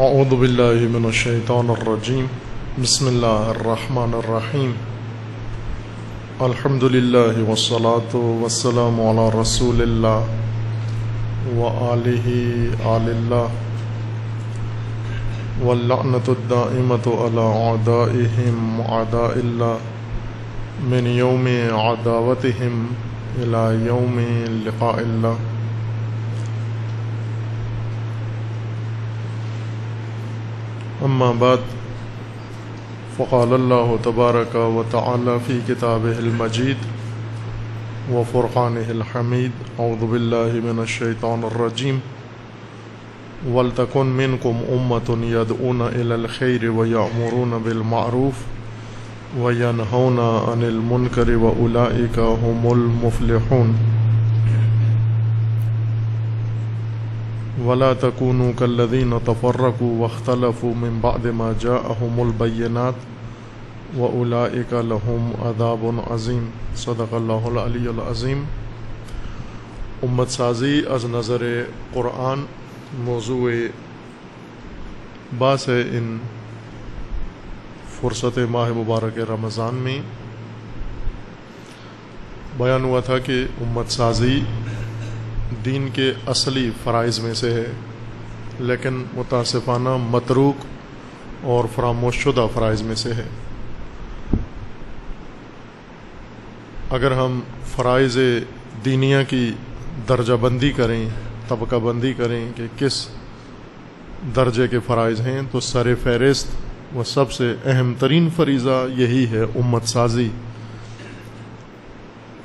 اعوذ باللہ من الشیطان الرجیم بسم اللہ الرحمن الرحیم الحمد للہ والصلاة والسلام علی رسول اللہ وآلہ آل اللہ واللعنۃ الدائمۃ علی اعدائہم اعداء اللہ من یوم عداوتہم الی یوم لقاء اللہ. اما بعد فقال اللہ تبارک و تعالی فی کتابہ المجید وفرقانہ الحمید اعوذ باللہ من الشیطان الرجیم وَلْتَكُنْ مِنْكُمْ أُمَّةٌ يَدْعُونَ إِلَى الْخَيْرِ وَيَأْمُرُونَ بِالْمَعْرُوفِ وَيَنْهَوْنَ عَنِ الْمُنْكَرِ وَأُولَئِكَ هُمُ الْمُفْلِحُونَ. وَلَا تَكُونُوا كَالَّذِينَ تَفَرَّقُوا وَاخْتَلَفُوا مِنْ بَعْدِ مَا جَاءَهُمُ الْبَيِّنَاتُ وَأُولَئِكَ لَهُمْ عَذَابٌ عَظِيمٌ. صدق اللہ العلی العظیم. امت سازی از نظر قرآن موضوع باس ہے. ان فرصت ماہ مبارک رمضان میں بیان ہوا تھا کہ امت سازی دین کے اصلی فرائض میں سے ہے، لیکن متاسفانہ متروک اور فراموش شدہ فرائض میں سے ہے. اگر ہم فرائض دینیہ کی درجہ بندی کریں، طبقہ بندی کریں کہ کس درجے کے فرائض ہیں، تو سر فہرست و سب سے اہم ترین فریضہ یہی ہے امت سازی.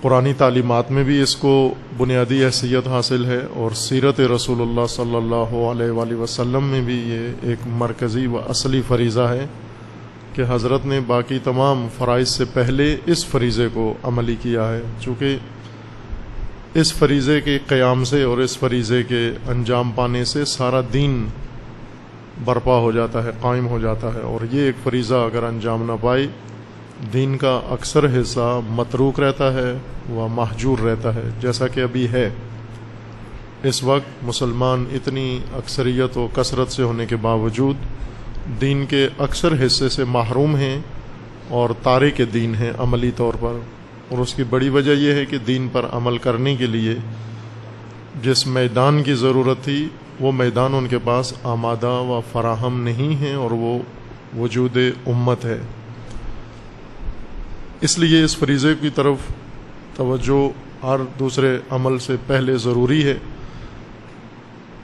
قرآنی تعلیمات میں بھی اس کو بنیادی حیثیت حاصل ہے، اور سیرت رسول اللہ صلی اللہ علیہ وآلہ وسلم میں بھی یہ ایک مرکزی و اصلی فریضہ ہے کہ حضرت نے باقی تمام فرائض سے پہلے اس فریضے کو عملی کیا ہے. چونکہ اس فریضے کے قیام سے اور اس فریضے کے انجام پانے سے سارا دین برپا ہو جاتا ہے، قائم ہو جاتا ہے. اور یہ ایک فریضہ اگر انجام نہ پائے، دین کا اکثر حصہ متروک رہتا ہے و محجور رہتا ہے، جیسا کہ ابھی ہے. اس وقت مسلمان اتنی اکثریت و کثرت سے ہونے کے باوجود دین کے اکثر حصے سے محروم ہیں اور تارک دین ہیں عملی طور پر. اور اس کی بڑی وجہ یہ ہے کہ دین پر عمل کرنے کے لیے جس میدان کی ضرورت تھی وہ میدان ان کے پاس آمادہ و فراہم نہیں ہے، اور وہ وجود امت ہے. اس لیے اس فریضے کی طرف توجہ ہر دوسرے عمل سے پہلے ضروری ہے،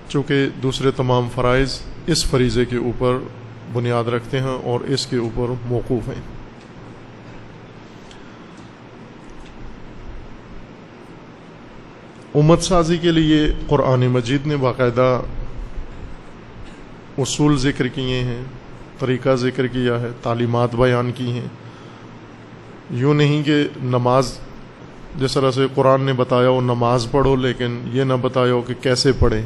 چونکہ دوسرے تمام فرائض اس فریضے کے اوپر بنیاد رکھتے ہیں اور اس کے اوپر موقوف ہیں. امت سازی کے لیے قرآن مجید نے باقاعدہ اصول ذکر کیے ہیں، طریقہ ذکر کیا ہے، تعلیمات بیان کی ہیں. یوں نہیں کہ نماز جس طرح سے قرآن نے بتایا ہو نماز پڑھو، لیکن یہ نہ بتایا ہو کہ کیسے پڑھیں.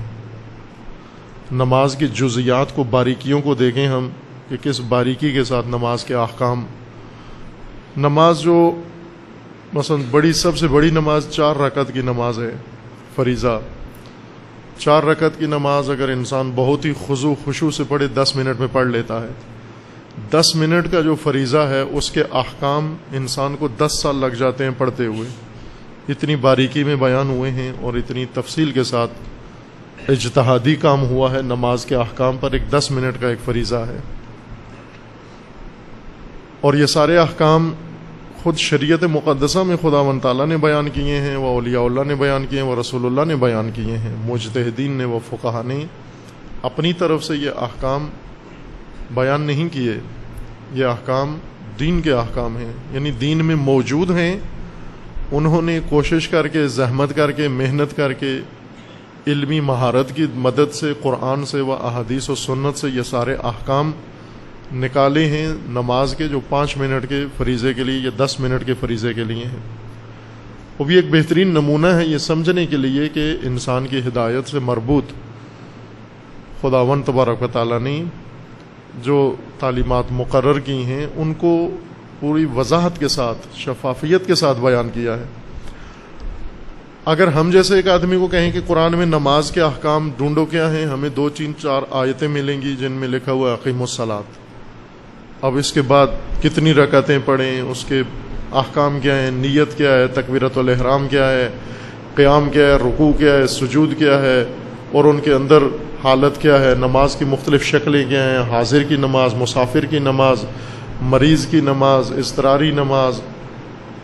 نماز کی جزیات کو، باریکیوں کو دیکھیں ہم کہ کس باریکی کے ساتھ نماز کے احکام. نماز جو مثلا سب سے بڑی نماز 4 رکعت کی نماز ہے، فریضہ. 4 رکعت کی نماز اگر انسان بہت ہی خضوع خشوع سے پڑھے 10 منٹ میں پڑھ لیتا ہے. 10 منٹ کا جو فریضہ ہے اس کے احکام انسان کو 10 سال لگ جاتے ہیں پڑھتے ہوئے. اتنی باریکی میں بیان ہوئے ہیں اور اتنی تفصیل کے ساتھ اجتہادی کام ہوا ہے نماز کے احکام پر. ایک 10 منٹ کا ایک فریضہ ہے، اور یہ سارے احکام خود شریعت مقدسہ میں خداوند تعالیٰ نے بیان کیے ہیں، وہ اولیاء اللہ نے بیان کیے ہیں، وہ رسول اللہ نے بیان کیے ہیں. مجتہدین نے، وہ فقہا نے اپنی طرف سے یہ احکام بیان نہیں کیے. یہ احکام دین کے احکام ہیں، یعنی دین میں موجود ہیں. انہوں نے کوشش کر کے، زحمت کر کے، محنت کر کے، علمی مہارت کی مدد سے، قرآن سے و احادیث و سنت سے یہ سارے احکام نکالے ہیں نماز کے، جو 5 منٹ کے فریضے کے لیے یا 10 منٹ کے فریضے کے لیے ہیں. وہ بھی ایک بہترین نمونہ ہے یہ سمجھنے کے لیے کہ انسان کی ہدایت سے مربوط خداوند تبارک و تعالیٰ نے جو تعلیمات مقرر کی ہیں ان کو پوری وضاحت کے ساتھ، شفافیت کے ساتھ بیان کیا ہے. اگر ہم جیسے ایک آدمی کو کہیں کہ قرآن میں نماز کے احکام ڈھونڈو کیا ہیں، ہمیں 2 3 4 آیتیں ملیں گی جن میں لکھا ہوا ہے اقیموا الصلاۃ. اب اس کے بعد کتنی رکعتیں پڑھیں، اس کے احکام کیا ہیں، نیت کیا ہے، تکبیرۃ الاحرام کیا ہے، قیام کیا ہے، رکوع کیا ہے، سجود کیا ہے، اور ان کے اندر حالت کیا ہے، نماز کی مختلف شکلیں کیا ہیں، حاضر کی نماز، مسافر کی نماز، مریض کی نماز، اضطراری نماز،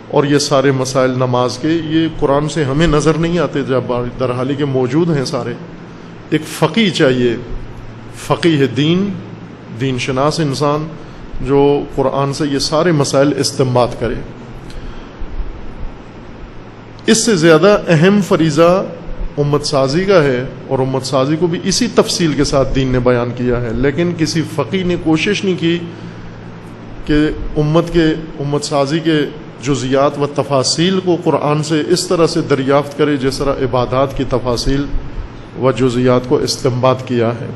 اور یہ سارے مسائل نماز کے یہ قرآن سے ہمیں نظر نہیں آتے، جب درحالی کے موجود ہیں سارے. ایک فقیہ چاہیے، فقیہ دین شناس انسان جو قرآن سے یہ سارے مسائل استنباط کرے. اس سے زیادہ اہم فریضہ امت سازی کا ہے، اور امت سازی کو بھی اسی تفصیل کے ساتھ دین نے بیان کیا ہے، لیکن کسی فقیہ نے کوشش نہیں کی کہ امت سازی کے جزیات و تفاصیل کو قرآن سے اس طرح سے دریافت کرے جس طرح عبادات کی تفاصیل و جزیات کو استنباط کیا ہے.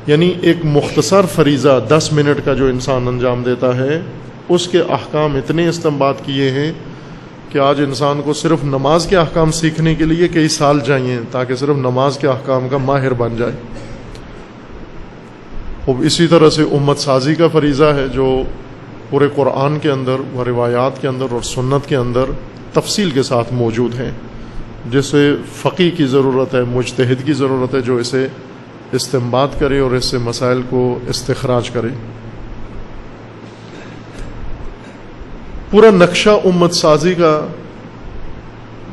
یعنی ایک مختصر فریضہ 10 منٹ کا جو انسان انجام دیتا ہے، اس کے احکام اتنے استنباط کیے ہیں کہ آج انسان کو صرف نماز کے احکام سیکھنے کے لیے کئی سال چاہیے تاکہ صرف نماز کے احکام کا ماہر بن جائے. اب اسی طرح سے امت سازی کا فریضہ ہے جو پورے قرآن کے اندر و روایات کے اندر اور سنت کے اندر تفصیل کے ساتھ موجود ہیں، جسے فقیہ کی ضرورت ہے، مجتہد کی ضرورت ہے جو اسے استنباط کرے اور اس سے مسائل کو استخراج کرے. پورا نقشہ امت سازی کا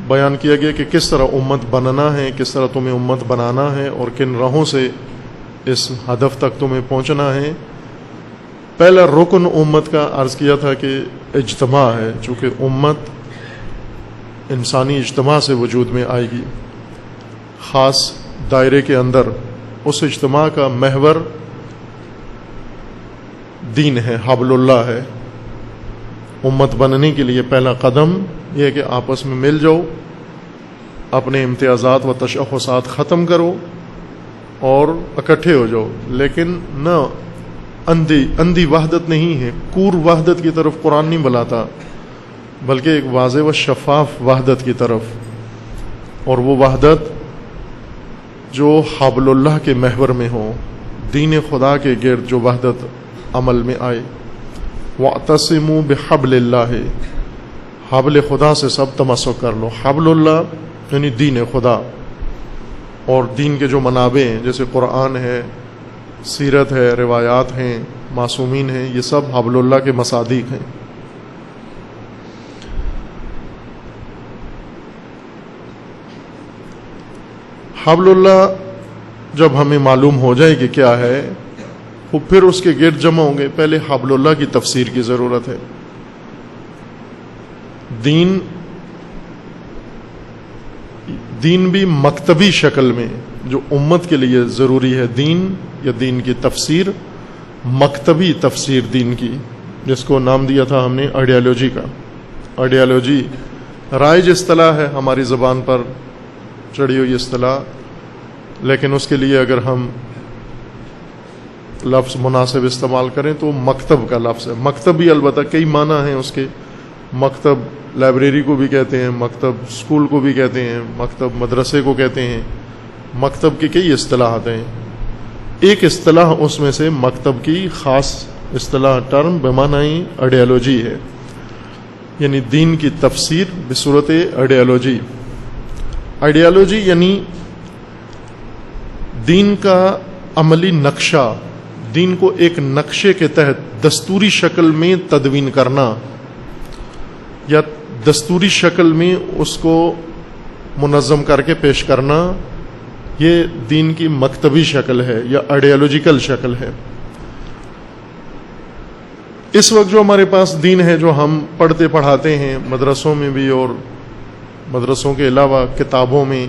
بیان کیا گیا کہ کس طرح امت بننا ہے، کس طرح تمہیں امت بنانا ہے، اور کن راہوں سے اس ہدف تک تمہیں پہنچنا ہے. پہلا رکن امت کا عرض کیا تھا کہ اجتماع ہے، چونکہ امت انسانی اجتماع سے وجود میں آئے گی خاص دائرے کے اندر. اس اجتماع کا محور دین ہے، حبل اللہ ہے. امت بننے کے لیے پہلا قدم یہ ہے کہ آپس میں مل جاؤ، اپنے امتیازات و تشخصات ختم کرو اور اکٹھے ہو جاؤ. لیکن نہ اندھی وحدت نہیں ہے، کور وحدت کی طرف قرآن نہیں بلاتا، بلکہ ایک واضح و شفاف وحدت کی طرف، اور وہ وحدت جو حبل اللہ کے محور میں ہو، دین خدا کے گرد جو وحدت عمل میں آئے. وَاعْتَصِمُوا بِحَبْلِ اللَّهِ، حبل خدا سے سب تمسک کر لو. حبل اللہ یعنی دین خدا، اور دین کے جو منابع ہیں جیسے قرآن ہے، سیرت ہے، روایات ہیں، معصومین ہیں، یہ سب حبل اللہ کے مصادیق ہیں. حبل اللہ جب ہمیں معلوم ہو جائے کہ کیا ہے، وہ پھر اس کے گرد جمع ہوں گے. پہلے حبل اللہ کی تفسیر کی ضرورت ہے. دین بھی مکتبی شکل میں جو امت کے لیے ضروری ہے، دین یا دین کی تفسیر، مکتبی تفسیر دین کی، جس کو نام دیا تھا ہم نے آئیڈیالوجی کا. آئیڈیالوجی رائج اصطلاح ہے، ہماری زبان پر چڑھی ہوئی اصطلاح، لیکن اس کے لیے اگر ہم لفظ مناسب استعمال کریں تو مکتب کا لفظ ہے. مکتب بھی البتہ کئی معنی ہیں اس کے. مکتب لائبریری کو بھی کہتے ہیں، مکتب اسکول کو بھی کہتے ہیں، مکتب مدرسے کو کہتے ہیں. مکتب کی کئی اصطلاحات ہیں. ایک اصطلاح اس میں سے مکتب کی خاص اصطلاح ٹرم بمعنی آئیڈیالوجی ہے، یعنی دین کی تفسیر بصورت آئیڈیالوجی. آئیڈیالوجی یعنی دین کا عملی نقشہ، دین کو ایک نقشے کے تحت دستوری شکل میں تدوین کرنا، یا دستوری شکل میں اس کو منظم کر کے پیش کرنا. یہ دین کی مکتبی شکل ہے یا آئیڈیالوجیکل شکل ہے. اس وقت جو ہمارے پاس دین ہے جو ہم پڑھتے پڑھاتے ہیں مدرسوں میں بھی اور مدرسوں کے علاوہ کتابوں میں،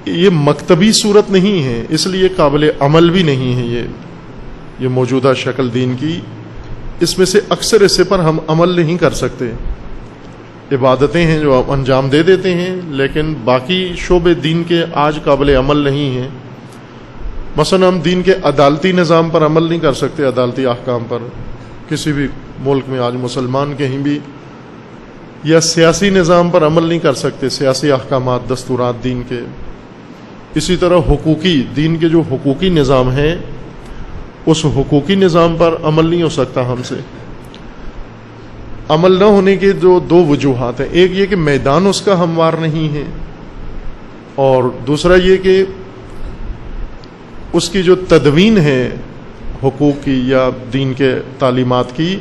یہ مکتبی صورت نہیں ہے، اس لیے قابل عمل بھی نہیں ہے. یہ موجودہ شکل دین کی، اس میں سے اکثر حصے پر ہم عمل نہیں کر سکتے. عبادتیں ہیں جو ہم انجام دے دیتے ہیں، لیکن باقی شعبے دین کے آج قابل عمل نہیں ہیں. مثلا ہم دین کے عدالتی نظام پر عمل نہیں کر سکتے، عدالتی احکام پر. کسی بھی ملک میں آج مسلمان کہیں بھی یا سیاسی نظام پر عمل نہیں کر سکتے، سیاسی احکامات دستورات دین کے. اسی طرح حقوقی، دین کے جو حقوقی نظام ہیں اس حقوقی نظام پر عمل نہیں ہو سکتا ہم سے. عمل نہ ہونے کے جو دو وجوہات ہیں، ایک یہ کہ میدان اس کا ہموار نہیں ہے، اور دوسرا یہ کہ اس کی جو تدوین ہے حقوق کی یا دین کے تعلیمات کی،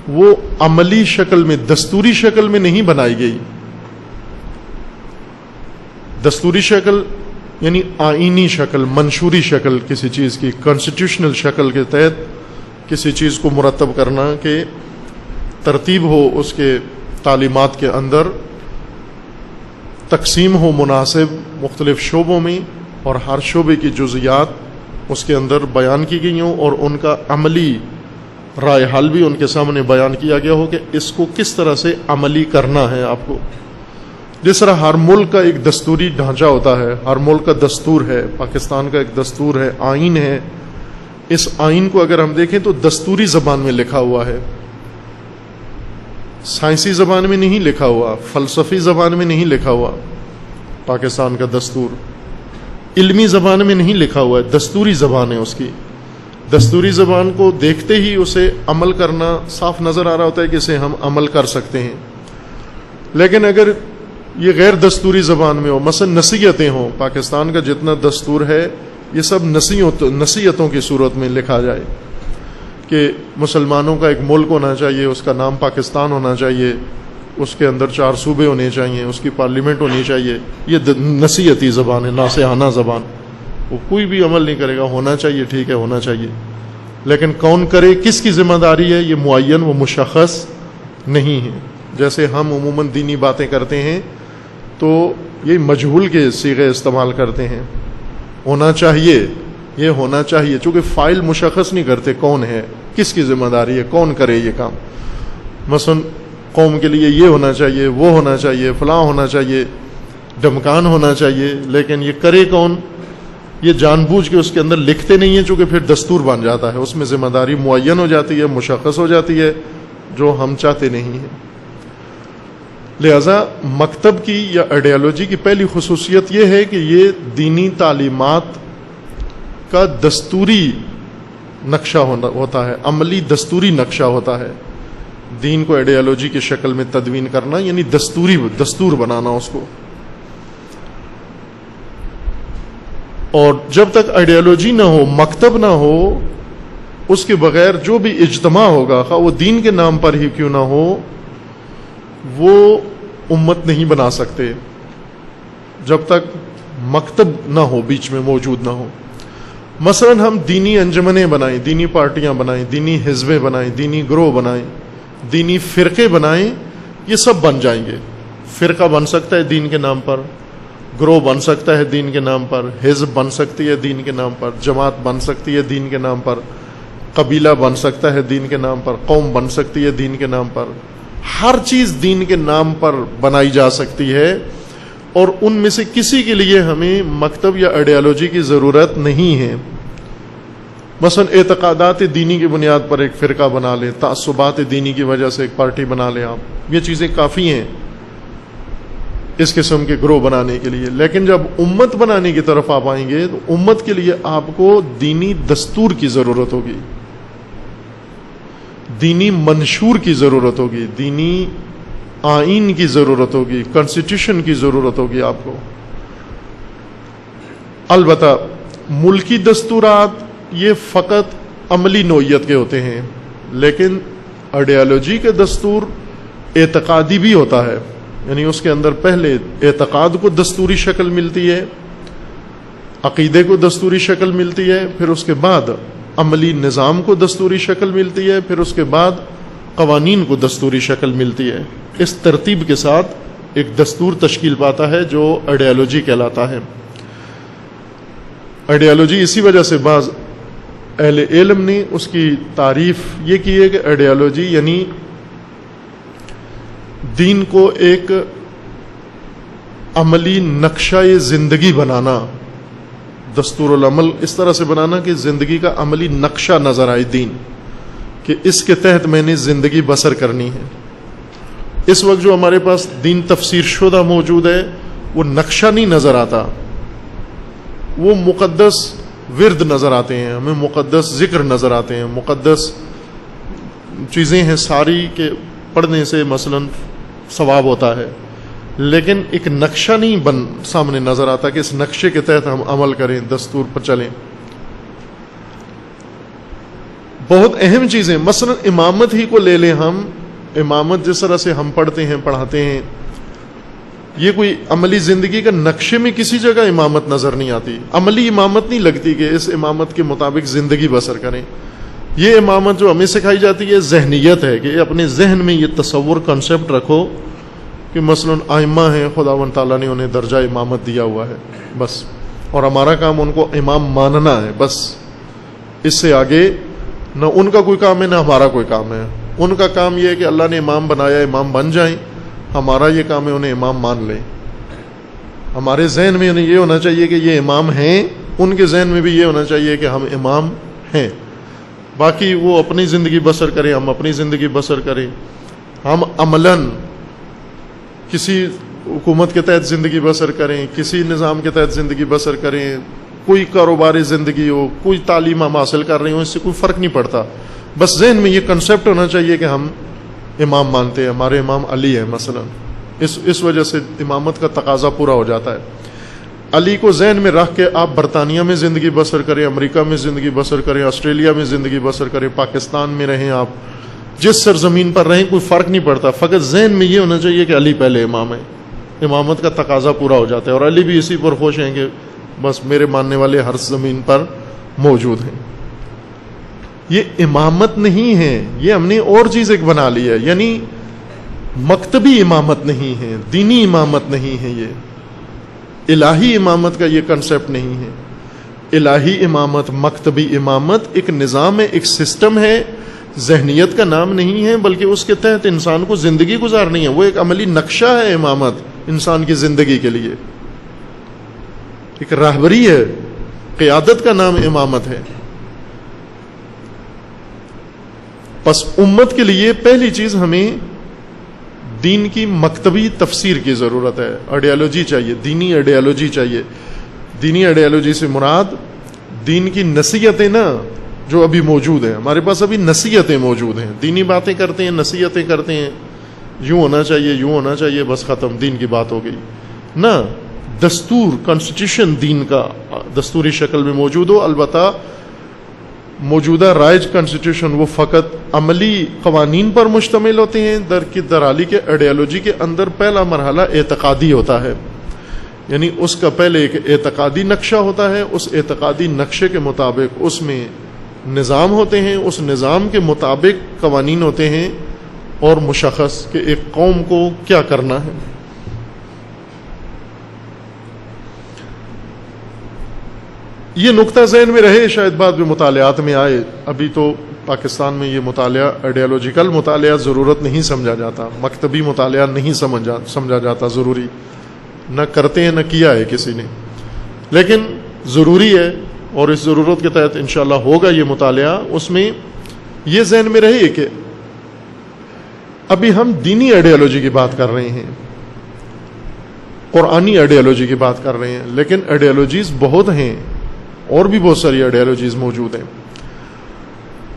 وہ عملی شکل میں، دستوری شکل میں نہیں بنائی گئی. دستوری شکل یعنی آئینی شکل، منشوری شکل کسی چیز کی، کانسٹیٹیوشنل شکل کے تحت کسی چیز کو مرتب کرنا کہ ترتیب ہو اس کے تعلیمات کے اندر، تقسیم ہو مناسب مختلف شعبوں میں، اور ہر شعبے کی جزئیات اس کے اندر بیان کی گئی ہوں، اور ان کا عملی رائے حل بھی ان کے سامنے بیان کیا گیا ہو کہ اس کو کس طرح سے عملی کرنا ہے آپ کو. جس طرح ہر ملک کا ایک دستوری ڈھانچہ ہوتا ہے، ہر ملک کا دستور ہے، پاکستان کا ایک دستور ہے، آئین ہے. اس آئین کو اگر ہم دیکھیں تو دستوری زبان میں لکھا ہوا ہے، سائنسی زبان میں نہیں لکھا ہوا، فلسفی زبان میں نہیں لکھا ہوا. پاکستان کا دستور علمی زبان میں نہیں لکھا ہوا ہے، دستوری زبان ہے اس کی. دستوری زبان کو دیکھتے ہی اسے عمل کرنا صاف نظر آ رہا ہوتا ہے کہ اسے ہم عمل کر سکتے ہیں. لیکن اگر یہ غیر دستوری زبان میں ہو، مثلا نصیحتیں ہوں، پاکستان کا جتنا دستور ہے یہ سب نصیحتوں کی صورت میں لکھا جائے کہ مسلمانوں کا ایک ملک ہونا چاہیے، اس کا نام پاکستان ہونا چاہیے، اس کے اندر 4 صوبے ہونے چاہیے، اس کی پارلیمنٹ ہونی چاہیے. یہ نصیحتی زبان ہے، ناصحانہ زبان. وہ کوئی بھی عمل نہیں کرے گا، ہونا چاہیے، ٹھیک ہے ہونا چاہیے، لیکن کون کرے، کس کی ذمہ داری ہے، یہ معین و مشخص نہیں ہے. جیسے ہم عموماً دینی باتیں کرتے ہیں تو یہ مجہول کے صیغے استعمال کرتے ہیں، ہونا چاہیے، یہ ہونا چاہیے، چونکہ فائل مشخص نہیں کرتے کون ہے، کس کی ذمہ داری ہے، کون کرے یہ کام. مثلا قوم کے لیے یہ ہونا چاہیے، وہ ہونا چاہیے، فلاں ہونا چاہیے، ڈمکان ہونا چاہیے، لیکن یہ کرے کون، یہ جان بوجھ کے اس کے اندر لکھتے نہیں ہیں، چونکہ پھر دستور بن جاتا ہے، اس میں ذمہ داری معین ہو جاتی ہے، مشخص ہو جاتی ہے، جو ہم چاہتے نہیں ہیں. لہذا مکتب کی یا آئیڈیالوجی کی پہلی خصوصیت یہ ہے کہ یہ دینی تعلیمات کا دستوری نقشہ ہوتا ہے، عملی دستوری نقشہ ہوتا ہے. دین کو آئیڈیالوجی کی شکل میں تدوین کرنا یعنی دستور بنانا اس کو. اور جب تک آئیڈیالوجی نہ ہو، مکتب نہ ہو، اس کے بغیر جو بھی اجتماع ہوگا، خواہ وہ دین کے نام پر ہی کیوں نہ ہو، وہ امت نہیں بنا سکتے جب تک مکتب نہ ہو، بیچ میں موجود نہ ہو. مثلا ہم دینی انجمنیں بنائیں، دینی پارٹیاں بنائیں، دینی حزبیں بنائیں، دینی گروہ بنائیں، دینی فرقے بنائیں، یہ سب بن جائیں گے. فرقہ بن سکتا ہے دین کے نام پر، گروہ بن سکتا ہے دین کے نام پر، حزب بن سکتی ہے دین کے نام پر، جماعت بن سکتی ہے دین کے نام پر، قبیلہ بن سکتا ہے دین کے نام پر، قوم بن سکتی ہے دین کے نام پر. ہر چیز دین کے نام پر بنائی جا سکتی ہے، اور ان میں سے کسی کے لیے ہمیں مکتب یا آئیڈیالوجی کی ضرورت نہیں ہے. مثلا اعتقادات دینی کی بنیاد پر ایک فرقہ بنا لیں، تعصبات دینی کی وجہ سے ایک پارٹی بنا لیں آپ، یہ چیزیں کافی ہیں اس قسم کے گروہ بنانے کے لیے. لیکن جب امت بنانے کی طرف آپ آئیں گے تو امت کے لیے آپ کو دینی دستور کی ضرورت ہوگی، دینی منشور کی ضرورت ہوگی، دینی آئین کی ضرورت ہوگی، کانسٹیٹیوشن کی ضرورت ہوگی آپ کو. البتہ ملکی دستورات یہ فقط عملی نوعیت کے ہوتے ہیں، لیکن آئیڈیالوجی کے دستور اعتقادی بھی ہوتا ہے، یعنی اس کے اندر پہلے اعتقاد کو دستوری شکل ملتی ہے، عقیدے کو دستوری شکل ملتی ہے، پھر اس کے بعد عملی نظام کو دستوری شکل ملتی ہے، پھر اس کے بعد قوانین کو دستوری شکل ملتی ہے. اس ترتیب کے ساتھ ایک دستور تشکیل پاتا ہے جو آئیڈیالوجی کہلاتا ہے. آئیڈیالوجی اسی وجہ سے بعض اہل علم نے اس کی تعریف یہ کی ہے کہ آئیڈیالوجی یعنی دین کو ایک عملی نقشہ زندگی بنانا، دستور العمل اس طرح سے بنانا کہ زندگی کا عملی نقشہ نظر آئے دین، کہ اس کے تحت میں نے زندگی بسر کرنی ہے. اس وقت جو ہمارے پاس دین تفسیر شدہ موجود ہے وہ نقشہ نہیں نظر آتا، وہ مقدس ورد نظر آتے ہیں، ہمیں مقدس ذکر نظر آتے ہیں، مقدس چیزیں ہیں ساری کہ پڑھنے سے مثلا ثواب ہوتا ہے، لیکن ایک نقشہ نہیں سامنے نظر آتا کہ اس نقشے کے تحت ہم عمل کریں، دستور پر چلیں۔ بہت اہم چیزیں، مثلا امامت ہی کو لے لیں ہم، امامت جس طرح سے ہم پڑھتے ہیں پڑھاتے ہیں، یہ کوئی عملی زندگی کا نقشے میں کسی جگہ امامت نظر نہیں آتی، عملی امامت نہیں لگتی کہ اس امامت کے مطابق زندگی بسر کریں۔ یہ امامت جو ہمیں سکھائی جاتی ہے ذہنیت ہے کہ اپنے ذہن میں یہ تصور کنسپٹ رکھو کہ مثلا ائمہ ہیں، خداوند تعالیٰ نے انہیں درجہ امامت دیا ہوا ہے بس، اور ہمارا کام ان کو امام ماننا ہے بس، اس سے آگے نہ ان کا کوئی کام ہے نہ ہمارا کوئی کام ہے۔ ان کا کام یہ ہے کہ اللہ نے امام بنایا، امام بن جائیں، ہمارا یہ کام ہے انہیں امام مان لیں۔ ہمارے ذہن میں انہیں یہ ہونا چاہیے کہ یہ امام ہیں، ان کے ذہن میں بھی یہ ہونا چاہیے کہ ہم امام ہیں، باقی وہ اپنی زندگی بسر کریں، ہم اپنی زندگی بسر کریں، ہم عملاً کسی حکومت کے تحت زندگی بسر کریں، کسی نظام کے تحت زندگی بسر کریں، کوئی کاروباری زندگی ہو، کوئی تعلیم ہم حاصل کر رہے ہوں، اس سے کوئی فرق نہیں پڑتا، بس ذہن میں یہ کنسیپٹ ہونا چاہیے کہ ہم امام مانتے ہیں، ہمارے امام علی ہے مثلا، اس وجہ سے امامت کا تقاضا پورا ہو جاتا ہے۔ علی کو ذہن میں رکھ کے آپ برطانیہ میں زندگی بسر کریں، امریکہ میں زندگی بسر کریں، آسٹریلیا میں زندگی بسر کریں، پاکستان میں رہیں، آپ جس سرزمین پر رہیں کوئی فرق نہیں پڑتا، فقط ذہن میں یہ ہونا چاہیے کہ علی پہلے امام ہے، امامت کا تقاضا پورا ہو جاتا ہے، اور علی بھی اسی پر خوش ہیں کہ بس میرے ماننے والے ہر زمین پر موجود ہیں۔ یہ امامت نہیں ہے، یہ ہم نے اور چیز ایک بنا لی ہے، یعنی مکتبی امامت نہیں ہے، دینی امامت نہیں ہے، یہ الہی امامت کا یہ کنسیپٹ نہیں ہے۔ الہی امامت، مکتبی امامت ایک نظام ہے، ایک سسٹم ہے، ذہنیت کا نام نہیں ہے، بلکہ اس کے تحت انسان کو زندگی گزارنی ہے، وہ ایک عملی نقشہ ہے امامت انسان کی زندگی کے لیے، ایک راہبری ہے، قیادت کا نام امامت ہے۔ پس امت کے لیے پہلی چیز ہمیں دین کی مکتبی تفسیر کی ضرورت ہے، آئیڈیالوجی چاہیے، دینی آئیڈیالوجی چاہیے۔ دینی آئیڈیالوجی سے مراد دین کی نصیحتیں نا جو ابھی موجود ہیں، ہمارے پاس ابھی نصیحتیں موجود ہیں، دینی باتیں کرتے ہیں، نصیحتیں کرتے ہیں، یوں ہونا چاہیے، یوں ہونا چاہیے، بس ختم، دین کی بات ہو گئی نہ۔ دستور، کانسٹیٹیوشن دین کا دستوری شکل میں موجود ہو، البتہ موجودہ رائج کانسٹیٹیوشن وہ فقط عملی قوانین پر مشتمل ہوتے ہیں، درحالی کے آئیڈیالوجی کے اندر پہلا مرحلہ اعتقادی ہوتا ہے، یعنی اس کا پہلے ایک اعتقادی نقشہ ہوتا ہے، اس اعتقادی نقشے کے مطابق اس میں نظام ہوتے ہیں، اس نظام کے مطابق قوانین ہوتے ہیں اور مشخص کہ ایک قوم کو کیا کرنا ہے۔ یہ نقطہ ذہن میں رہے، شاید بعد میں مطالعات میں آئے، ابھی تو پاکستان میں یہ مطالعہ آئیڈیالوجیکل مطالعہ ضرورت نہیں سمجھا جاتا، مکتبی مطالعہ نہیں سمجھا جاتا ضروری، نہ کرتے ہیں نہ کیا ہے کسی نے، لیکن ضروری ہے، اور اس ضرورت کے تحت انشاءاللہ ہوگا یہ مطالعہ۔ اس میں یہ ذہن میں رہے کہ ابھی ہم دینی آئیڈیالوجی کی بات کر رہے ہیں، قرآنی آئیڈیالوجی کی بات کر رہے ہیں، لیکن آئیڈیالوجیز بہت ہیں، اور بھی بہت ساری آئیڈیالوجیز موجود ہیں۔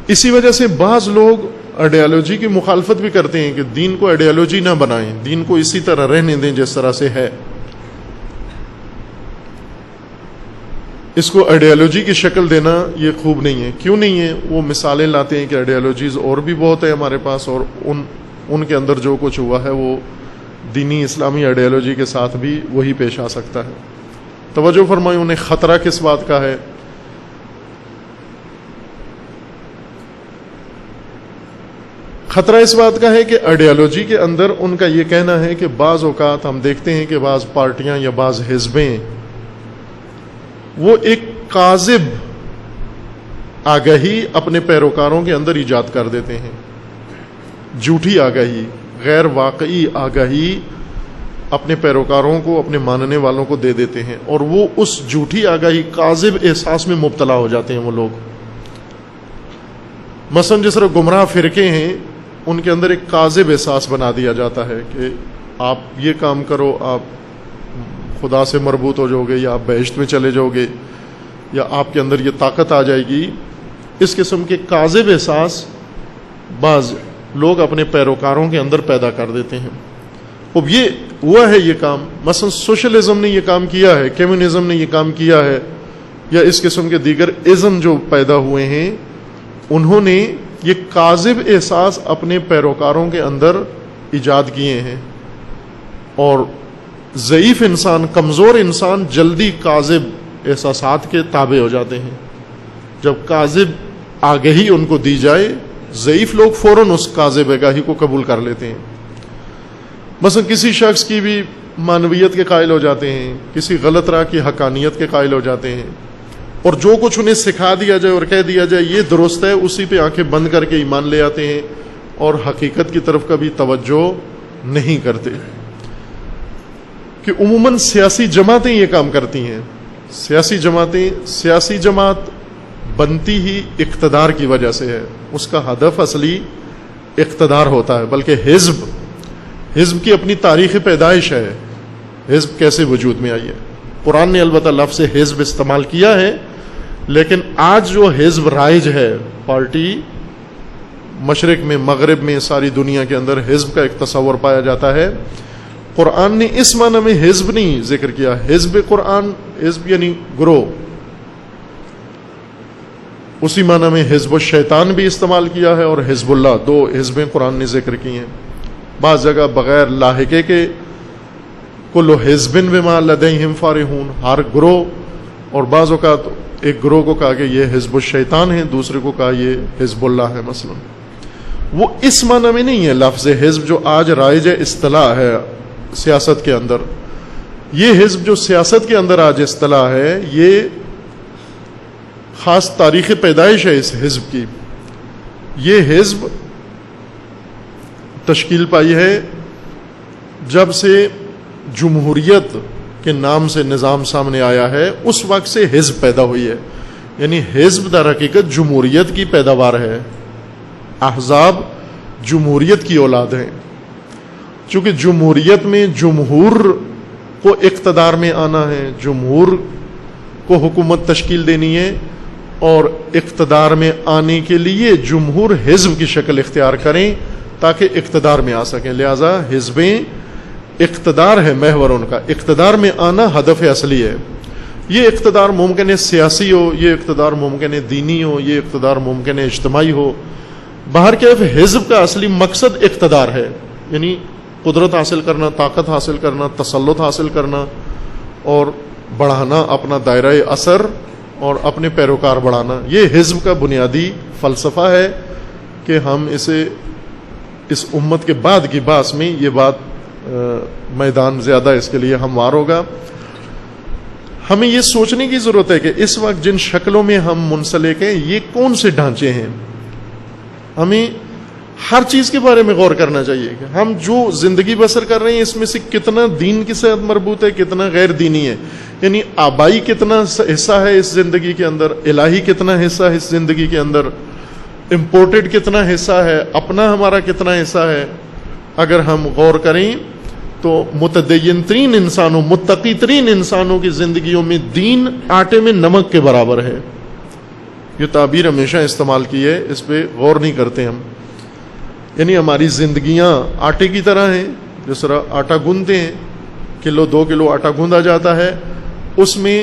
اسی وجہ سے بعض لوگ آئیڈیالوجی کی مخالفت بھی کرتے ہیں کہ دین کو آئیڈیالوجی نہ بنائیں، دین کو اسی طرح رہنے دیں جس طرح سے ہے، اس کو آئیڈیالوجی کی شکل دینا یہ خوب نہیں ہے۔ کیوں نہیں ہے؟ وہ مثالیں لاتے ہیں کہ آئیڈیالوجیز اور بھی بہت ہے ہمارے پاس، اور ان کے اندر جو کچھ ہوا ہے وہ دینی اسلامی آئیڈیالوجی کے ساتھ بھی وہی پیش آ سکتا ہے۔ توجہ فرمائیں، انہیں خطرہ کس بات کا ہے؟ خطرہ اس بات کا ہے کہ آئیڈیالوجی کے اندر ان کا یہ کہنا ہے کہ بعض اوقات ہم دیکھتے ہیں کہ بعض پارٹیاں یا بعض حزبیں وہ ایک کاذب آگاہی اپنے پیروکاروں کے اندر ایجاد کر دیتے ہیں، جھوٹی آگاہی، غیر واقعی آگاہی اپنے پیروکاروں کو، اپنے ماننے والوں کو دے دیتے ہیں، اور وہ اس جھوٹی آگاہی، کاذب احساس میں مبتلا ہو جاتے ہیں وہ لوگ۔ مثلا جس طرح گمراہ فرقے ہیں، ان کے اندر ایک کاذب احساس بنا دیا جاتا ہے کہ آپ یہ کام کرو آپ خدا سے مربوط ہو جاؤ گے، یا آپ بہشت میں چلے جاؤ گے، یا آپ کے اندر یہ طاقت آ جائے گی. اس قسم کے کاذب احساس بعض لوگ اپنے پیروکاروں کے اندر پیدا کر دیتے ہیں. اب یہ ہوا ہے یہ کام، مثلا سوشلزم نے یہ کام کیا ہے، کمیونزم نے یہ کام کیا ہے، یا اس قسم کے دیگر ازم جو پیدا ہوئے ہیں، انہوں نے یہ کاذب احساس اپنے پیروکاروں کے اندر ایجاد کیے ہیں. اور ضعیف انسان، کمزور انسان جلدی کاذب احساسات کے تابع ہو جاتے ہیں. جب کاذب آگہی ان کو دی جائے، ضعیف لوگ فوراً اس کاذب آگہی کو قبول کر لیتے ہیں. مثلا کسی شخص کی بھی معنویت کے قائل ہو جاتے ہیں، کسی غلط راہ کی حقانیت کے قائل ہو جاتے ہیں، اور جو کچھ انہیں سکھا دیا جائے اور کہہ دیا جائے یہ درست ہے، اسی پہ آنکھیں بند کر کے ایمان لے آتے ہیں اور حقیقت کی طرف کبھی توجہ نہیں کرتے. کہ عموماً سیاسی جماعتیں یہ کام کرتی ہیں. سیاسی جماعت بنتی ہی اقتدار کی وجہ سے ہے، اس کا ہدف اصلی اقتدار ہوتا ہے. بلکہ حزب کی اپنی تاریخ پیدائش ہے. حزب کیسے وجود میں آئی ہے؟ قرآن نے البتہ لفظ حزب استعمال کیا ہے، لیکن آج جو حزب رائج ہے، پارٹی مشرق میں، مغرب میں، ساری دنیا کے اندر حزب کا ایک تصور پایا جاتا ہے. قرآن نے اس معنی میں حزب نہیں ذکر کیا. حزب قرآن، حزب یعنی گروہ، اسی معنی میں حزب الشیطان بھی استعمال کیا ہے، اور حزب اللہ، دو حزبیں قرآن نے ذکر کی ہیں. بعض جگہ بغیر لاحقے کے کل حزب بما لدیہم فارحون، ہر گروہ، اور بعض اوقات ایک گروہ کو کہا کہ یہ حزب الشیطان ہے، دوسرے کو کہا یہ حزب اللہ ہے. مثلا وہ اس معنی میں نہیں ہے لفظ حزب جو آج رائج اصطلاح ہے سیاست کے اندر. یہ حزب جو سیاست کے اندر آج اصطلاح ہے، یہ خاص تاریخ پیدائش ہے اس حزب کی. یہ حزب تشکیل پائی ہے جب سے جمہوریت کے نام سے نظام سامنے آیا ہے، اس وقت سے حزب پیدا ہوئی ہے. یعنی حزب در حقیقت جمہوریت کی پیداوار ہے. احزاب جمہوریت کی اولاد ہیں. چونکہ جمہوریت میں جمہور کو اقتدار میں آنا ہے، جمہور کو حکومت تشکیل دینی ہے، اور اقتدار میں آنے کے لیے جمہور حزب کی شکل اختیار کریں تاکہ اقتدار میں آ سکیں. لہذا حزبیں اقتدار ہے محور ان کا. اقتدار میں آنا ہدف اصلی ہے. یہ اقتدار ممکن ہے سیاسی ہو، یہ اقتدار ممکن ہے دینی ہو، یہ اقتدار ممکن ہے اجتماعی ہو. بہرکیف حزب کا اصلی مقصد اقتدار ہے، یعنی قدرت حاصل کرنا، طاقت حاصل کرنا، تسلط حاصل کرنا، اور بڑھانا اپنا دائرہ اثر اور اپنے پیروکار بڑھانا. یہ حزب کا بنیادی فلسفہ ہے کہ ہم اسے اس امت کے بعد کی بحث میں یہ بات میدان زیادہ اس کے لیے ہموار ہوگا. ہمیں یہ سوچنے کی ضرورت ہے کہ اس وقت جن شکلوں میں ہم منسلک ہیں یہ کون سے ڈھانچے ہیں. ہمیں ہر چیز کے بارے میں غور کرنا چاہیے کہ ہم جو زندگی بسر کر رہے ہیں اس میں سے کتنا دین کے ساتھ مربوط ہے، کتنا غیر دینی ہے. یعنی آبائی کتنا حصہ ہے اس زندگی کے اندر، الہی کتنا حصہ ہے اس زندگی کے اندر، امپورٹڈ کتنا حصہ ہے، اپنا ہمارا کتنا حصہ ہے. اگر ہم غور کریں تو متدین ترین انسانوں، متقی ترین انسانوں کی زندگیوں میں دین آٹے میں نمک کے برابر ہے. یہ تعبیر ہمیشہ استعمال کی ہے، اس پہ غور نہیں کرتے ہم. یعنی ہماری زندگیاں آٹے کی طرح ہیں. جس طرح آٹا گوندتے ہیں، کلو 2 کلو آٹا گوندا جاتا ہے، اس میں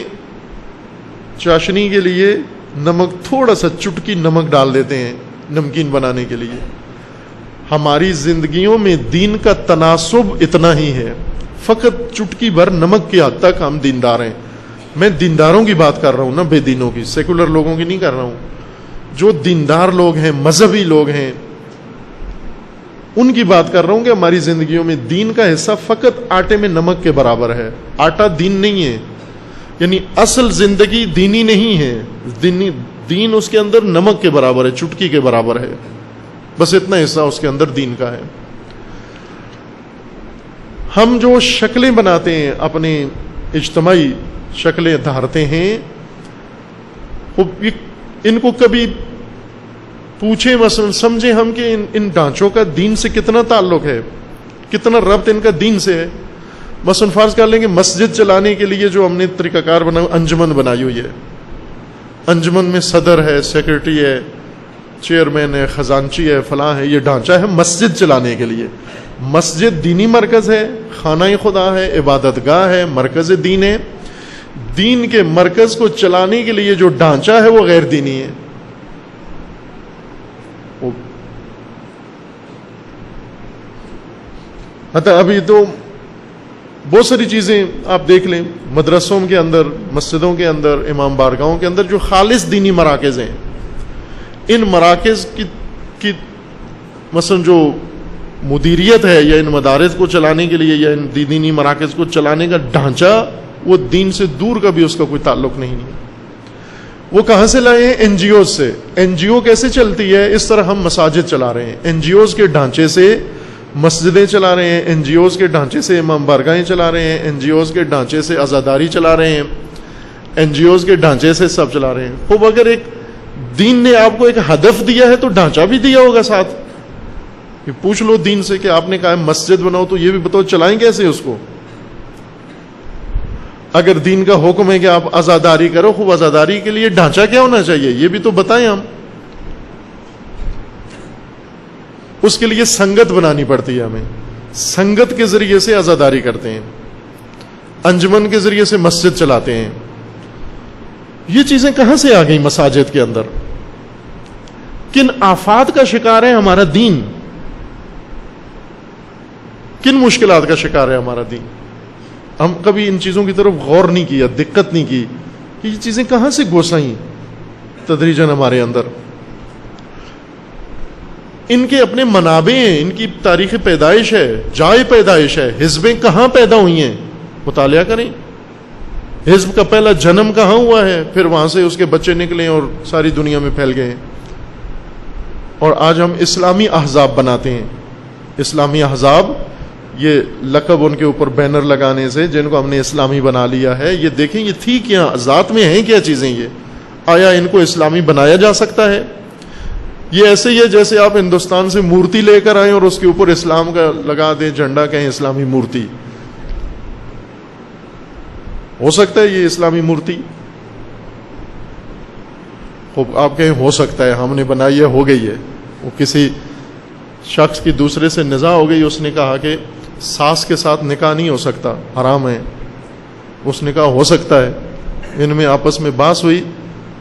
چاشنی کے لیے نمک، تھوڑا سا چٹکی نمک ڈال دیتے ہیں نمکین بنانے کے لیے. ہماری زندگیوں میں دین کا تناسب اتنا ہی ہے، فقط چٹکی بھر نمک کی حد تک ہم دیندار ہیں. میں دینداروں کی بات کر رہا ہوں، نہ بے دینوں کی، سیکولر لوگوں کی نہیں کر رہا ہوں. جو دیندار لوگ ہیں، مذہبی لوگ ہیں، ان کی بات کر رہا ہوں کہ ہماری زندگیوں میں دین کا حصہ فقط آٹے میں نمک کے برابر ہے. آٹا دین نہیں ہے، یعنی اصل زندگی دینی نہیں ہے. دین اس کے اندر نمک کے برابر ہے، چٹکی کے برابر ہے. بس اتنا حصہ اس کے اندر دین کا ہے. ہم جو شکلیں بناتے ہیں، اپنے اجتماعی شکلیں دھارتے ہیں، ان کو کبھی پوچھیں مثلا سمجھیں ہم کہ ان ڈھانچوں کا دین سے کتنا تعلق ہے، کتنا ربط ان کا دین سے ہے. مثلا فرض کر لیں کہ مسجد چلانے کے لیے جو ہم نے طریقہ کار انجمن بنائی ہوئی ہے، انجمن میں صدر ہے، سیکرٹری ہے، چیئرمین ہے، خزانچی ہے، فلاں ہے، یہ ڈھانچہ ہے مسجد چلانے کے لیے. مسجد دینی مرکز ہے، خانہ خدا ہے، عبادت گاہ ہے، مرکز دین ہے. دین کے مرکز کو چلانے کے لیے جو ڈھانچہ ہے وہ غیر دینی ہے. ابھی تو بہت ساری چیزیں آپ دیکھ لیں، مدرسوں کے اندر، مسجدوں کے اندر، امام بارگاہوں کے اندر جو خالص دینی مراکز ہیں، ان مراکز کی مثلا جو مدیریت ہے یا ان مدارس کو چلانے کے لیے یا ان دینی مراکز کو چلانے کا ڈھانچہ وہ دین سے دور کا بھی اس کا کوئی تعلق نہیں ہے. وہ کہاں سے لائے ہیں؟ این جی اوز سے. این جی او کیسے چلتی ہے؟ اس طرح ہم مساجد چلا رہے ہیں، این جی اوز کے ڈھانچے سے مسجدیں چلا رہے ہیں، این جی اوز کے ڈھانچے سے امام بارگاہیں چلا رہے ہیں، این جی اوز کے ڈھانچے سے عزاداری چلا رہے ہیں، این جی اوز کے ڈھانچے سے سب چلا رہے ہیں. خوب اگر ایک دین نے آپ کو ایک ہدف دیا ہے تو ڈھانچہ بھی دیا ہوگا ساتھ. کہ پوچھ لو دین سے کہ آپ نے کہا مسجد بناؤ تو یہ بھی بتاؤ چلائیں کیسے اس کو. اگر دین کا حکم ہے کہ آپ عزاداری کرو، خوب عزاداری کے لیے ڈھانچہ کیا ہونا چاہیے یہ بھی تو بتائیں ہم. اس کے لیے سنگت بنانی پڑتی ہے ہمیں، سنگت کے ذریعے سے عزاداری کرتے ہیں، انجمن کے ذریعے سے مسجد چلاتے ہیں. یہ چیزیں کہاں سے آ گئی مساجد کے اندر؟ کن آفات کا شکار ہے ہمارا دین؟ کن مشکلات کا شکار ہے ہمارا دین؟ ہم کبھی ان چیزوں کی طرف غور نہیں کیا، دقت نہیں کی کہ یہ چیزیں کہاں سے گھسائیں تدریجاً ہمارے اندر. ان کے اپنے منابع ہیں، ان کی تاریخ پیدائش ہے، جائے پیدائش ہے. حزبیں کہاں پیدا ہوئی ہیں؟ مطالعہ کریں. حزب کا پہلا جنم کہاں ہوا ہے، پھر وہاں سے اس کے بچے نکلے اور ساری دنیا میں پھیل گئے. اور آج ہم اسلامی احزاب بناتے ہیں. اسلامی احزاب، یہ لقب ان کے اوپر بینر لگانے سے جن کو ہم نے اسلامی بنا لیا ہے. یہ دیکھیں یہ تھی کیا، ذات میں ہیں کیا چیزیں؟ یہ آیا ان کو اسلامی بنایا جا سکتا ہے؟ یہ ایسے ہی ہے جیسے آپ ہندوستان سے مورتی لے کر آئیں اور اس کے اوپر اسلام کا لگا دیں جھنڈا، کہیں اسلامی مورتی. ہو سکتا ہے یہ اسلامی مورتی؟ خوب آپ کہیں ہو سکتا ہے، ہم نے بنائی ہے، ہو گئی ہے. وہ کسی شخص کی دوسرے سے نزاع ہو گئی، اس نے کہا کہ ساس کے ساتھ نکاح نہیں ہو سکتا، حرام ہے. اس نے کہا ہو سکتا ہے. ان میں آپس میں بحث ہوئی.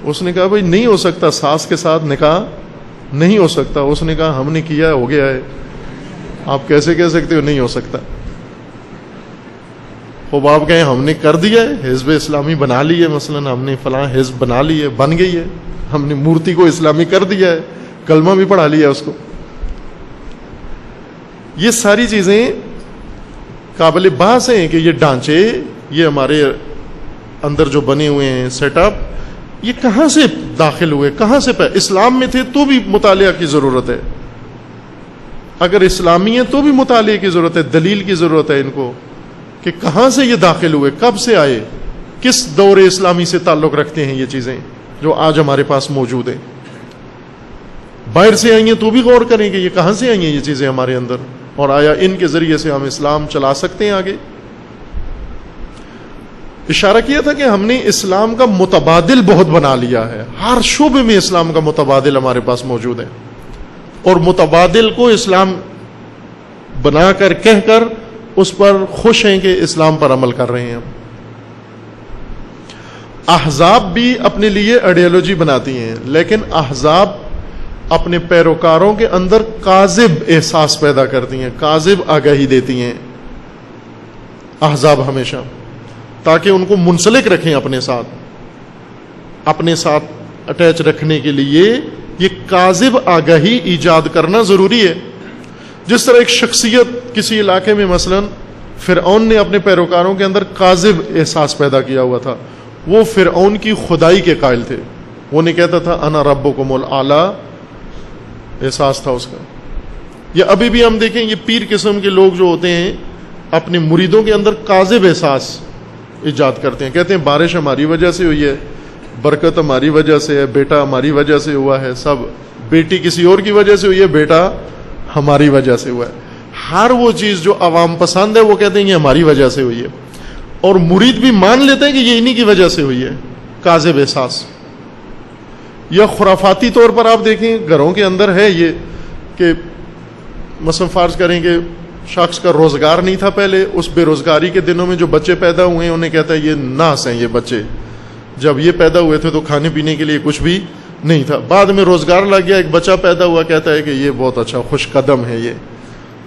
اس نے کہا بھائی نہیں ہو سکتا، ساس کے ساتھ نکاح نہیں ہو سکتا. اس نے کہا ہم نے کیا ہے، ہو گیا ہے، آپ کیسے کہہ سکتے ہو نہیں ہو سکتا؟ خوب آپ کہیں ہم نے کر دیا ہے، حزب اسلامی بنا لی ہے، مثلا ہم نے فلاں حزب بنا لی ہے، بن گئی ہے، ہم نے مورتی کو اسلامی کر دیا ہے، کلمہ بھی پڑھا لیا اس کو. یہ ساری چیزیں قابل بحث ہیں کہ یہ ڈھانچے، یہ ہمارے اندر جو بنے ہوئے ہیں سیٹ اپ، یہ کہاں سے داخل ہوئے، کہاں سے اسلام میں تھے تو بھی مطالعہ کی ضرورت ہے. اگر اسلامی ہے تو بھی مطالعے کی ضرورت ہے، دلیل کی ضرورت ہے ان کو کہ کہاں سے یہ داخل ہوئے، کب سے آئے، کس دور اسلامی سے تعلق رکھتے ہیں یہ چیزیں جو آج ہمارے پاس موجود ہیں. باہر سے آئی ہیں تو بھی غور کریں کہ یہ کہاں سے آئی ہیں یہ چیزیں ہمارے اندر، اور آیا ان کے ذریعے سے ہم اسلام چلا سکتے ہیں آگے. اشارہ کیا تھا کہ ہم نے اسلام کا متبادل بہت بنا لیا ہے، ہر شعبے میں اسلام کا متبادل ہمارے پاس موجود ہے، اور متبادل کو اسلام بنا کر کہہ کر اس پر خوش ہیں کہ اسلام پر عمل کر رہے ہیں. احزاب بھی اپنے لیے آئیڈیالوجی بناتی ہیں، لیکن احزاب اپنے پیروکاروں کے اندر کاذب احساس پیدا کرتی ہیں، کاذب آگاہی دیتی ہیں احزاب ہمیشہ، تاکہ ان کو منسلک رکھیں اپنے ساتھ اٹیچ رکھنے کے لیے یہ کاذب آگاہی ایجاد کرنا ضروری ہے. جس طرح ایک شخصیت کسی علاقے میں مثلا فرعون نے اپنے پیروکاروں کے اندر کاذب احساس پیدا کیا ہوا تھا، وہ فرعون کی خدائی کے قائل تھے، وہ نہیں کہتا تھا انا ربکم الاعلی، احساس تھا اس کا. یا ابھی بھی ہم دیکھیں یہ پیر قسم کے لوگ جو ہوتے ہیں اپنے مریدوں کے اندر کاذب احساس ایجاد کرتے ہیں، کہتے ہیں بارش ہماری وجہ سے ہوئی ہے، برکت ہماری وجہ سے ہے، بیٹا ہماری وجہ سے ہوا ہے، سب بیٹی کسی اور کی وجہ سے ہوئی ہے، بیٹا ہماری وجہ سے ہوا ہے. ہر وہ چیز جو عوام پسند ہے وہ کہتے ہیں یہ ہماری وجہ سے ہوئی ہے، اور مرید بھی مان لیتے ہیں کہ یہ انہی کی وجہ سے ہوئی ہے. کاذب احساس. یا خرافاتی طور پر آپ دیکھیں گھروں کے اندر ہے یہ کہ مثلا فرض کریں کہ شخص کا روزگار نہیں تھا پہلے، اس بے روزگاری کے دنوں میں جو بچے پیدا ہوئے ہیں انہیں کہتا ہے یہ ناس ہیں یہ بچے، جب یہ پیدا ہوئے تھے تو کھانے پینے کے لیے کچھ بھی نہیں تھا. بعد میں روزگار لگ گیا، ایک بچہ پیدا ہوا، کہتا ہے کہ یہ بہت اچھا خوش قدم ہے، یہ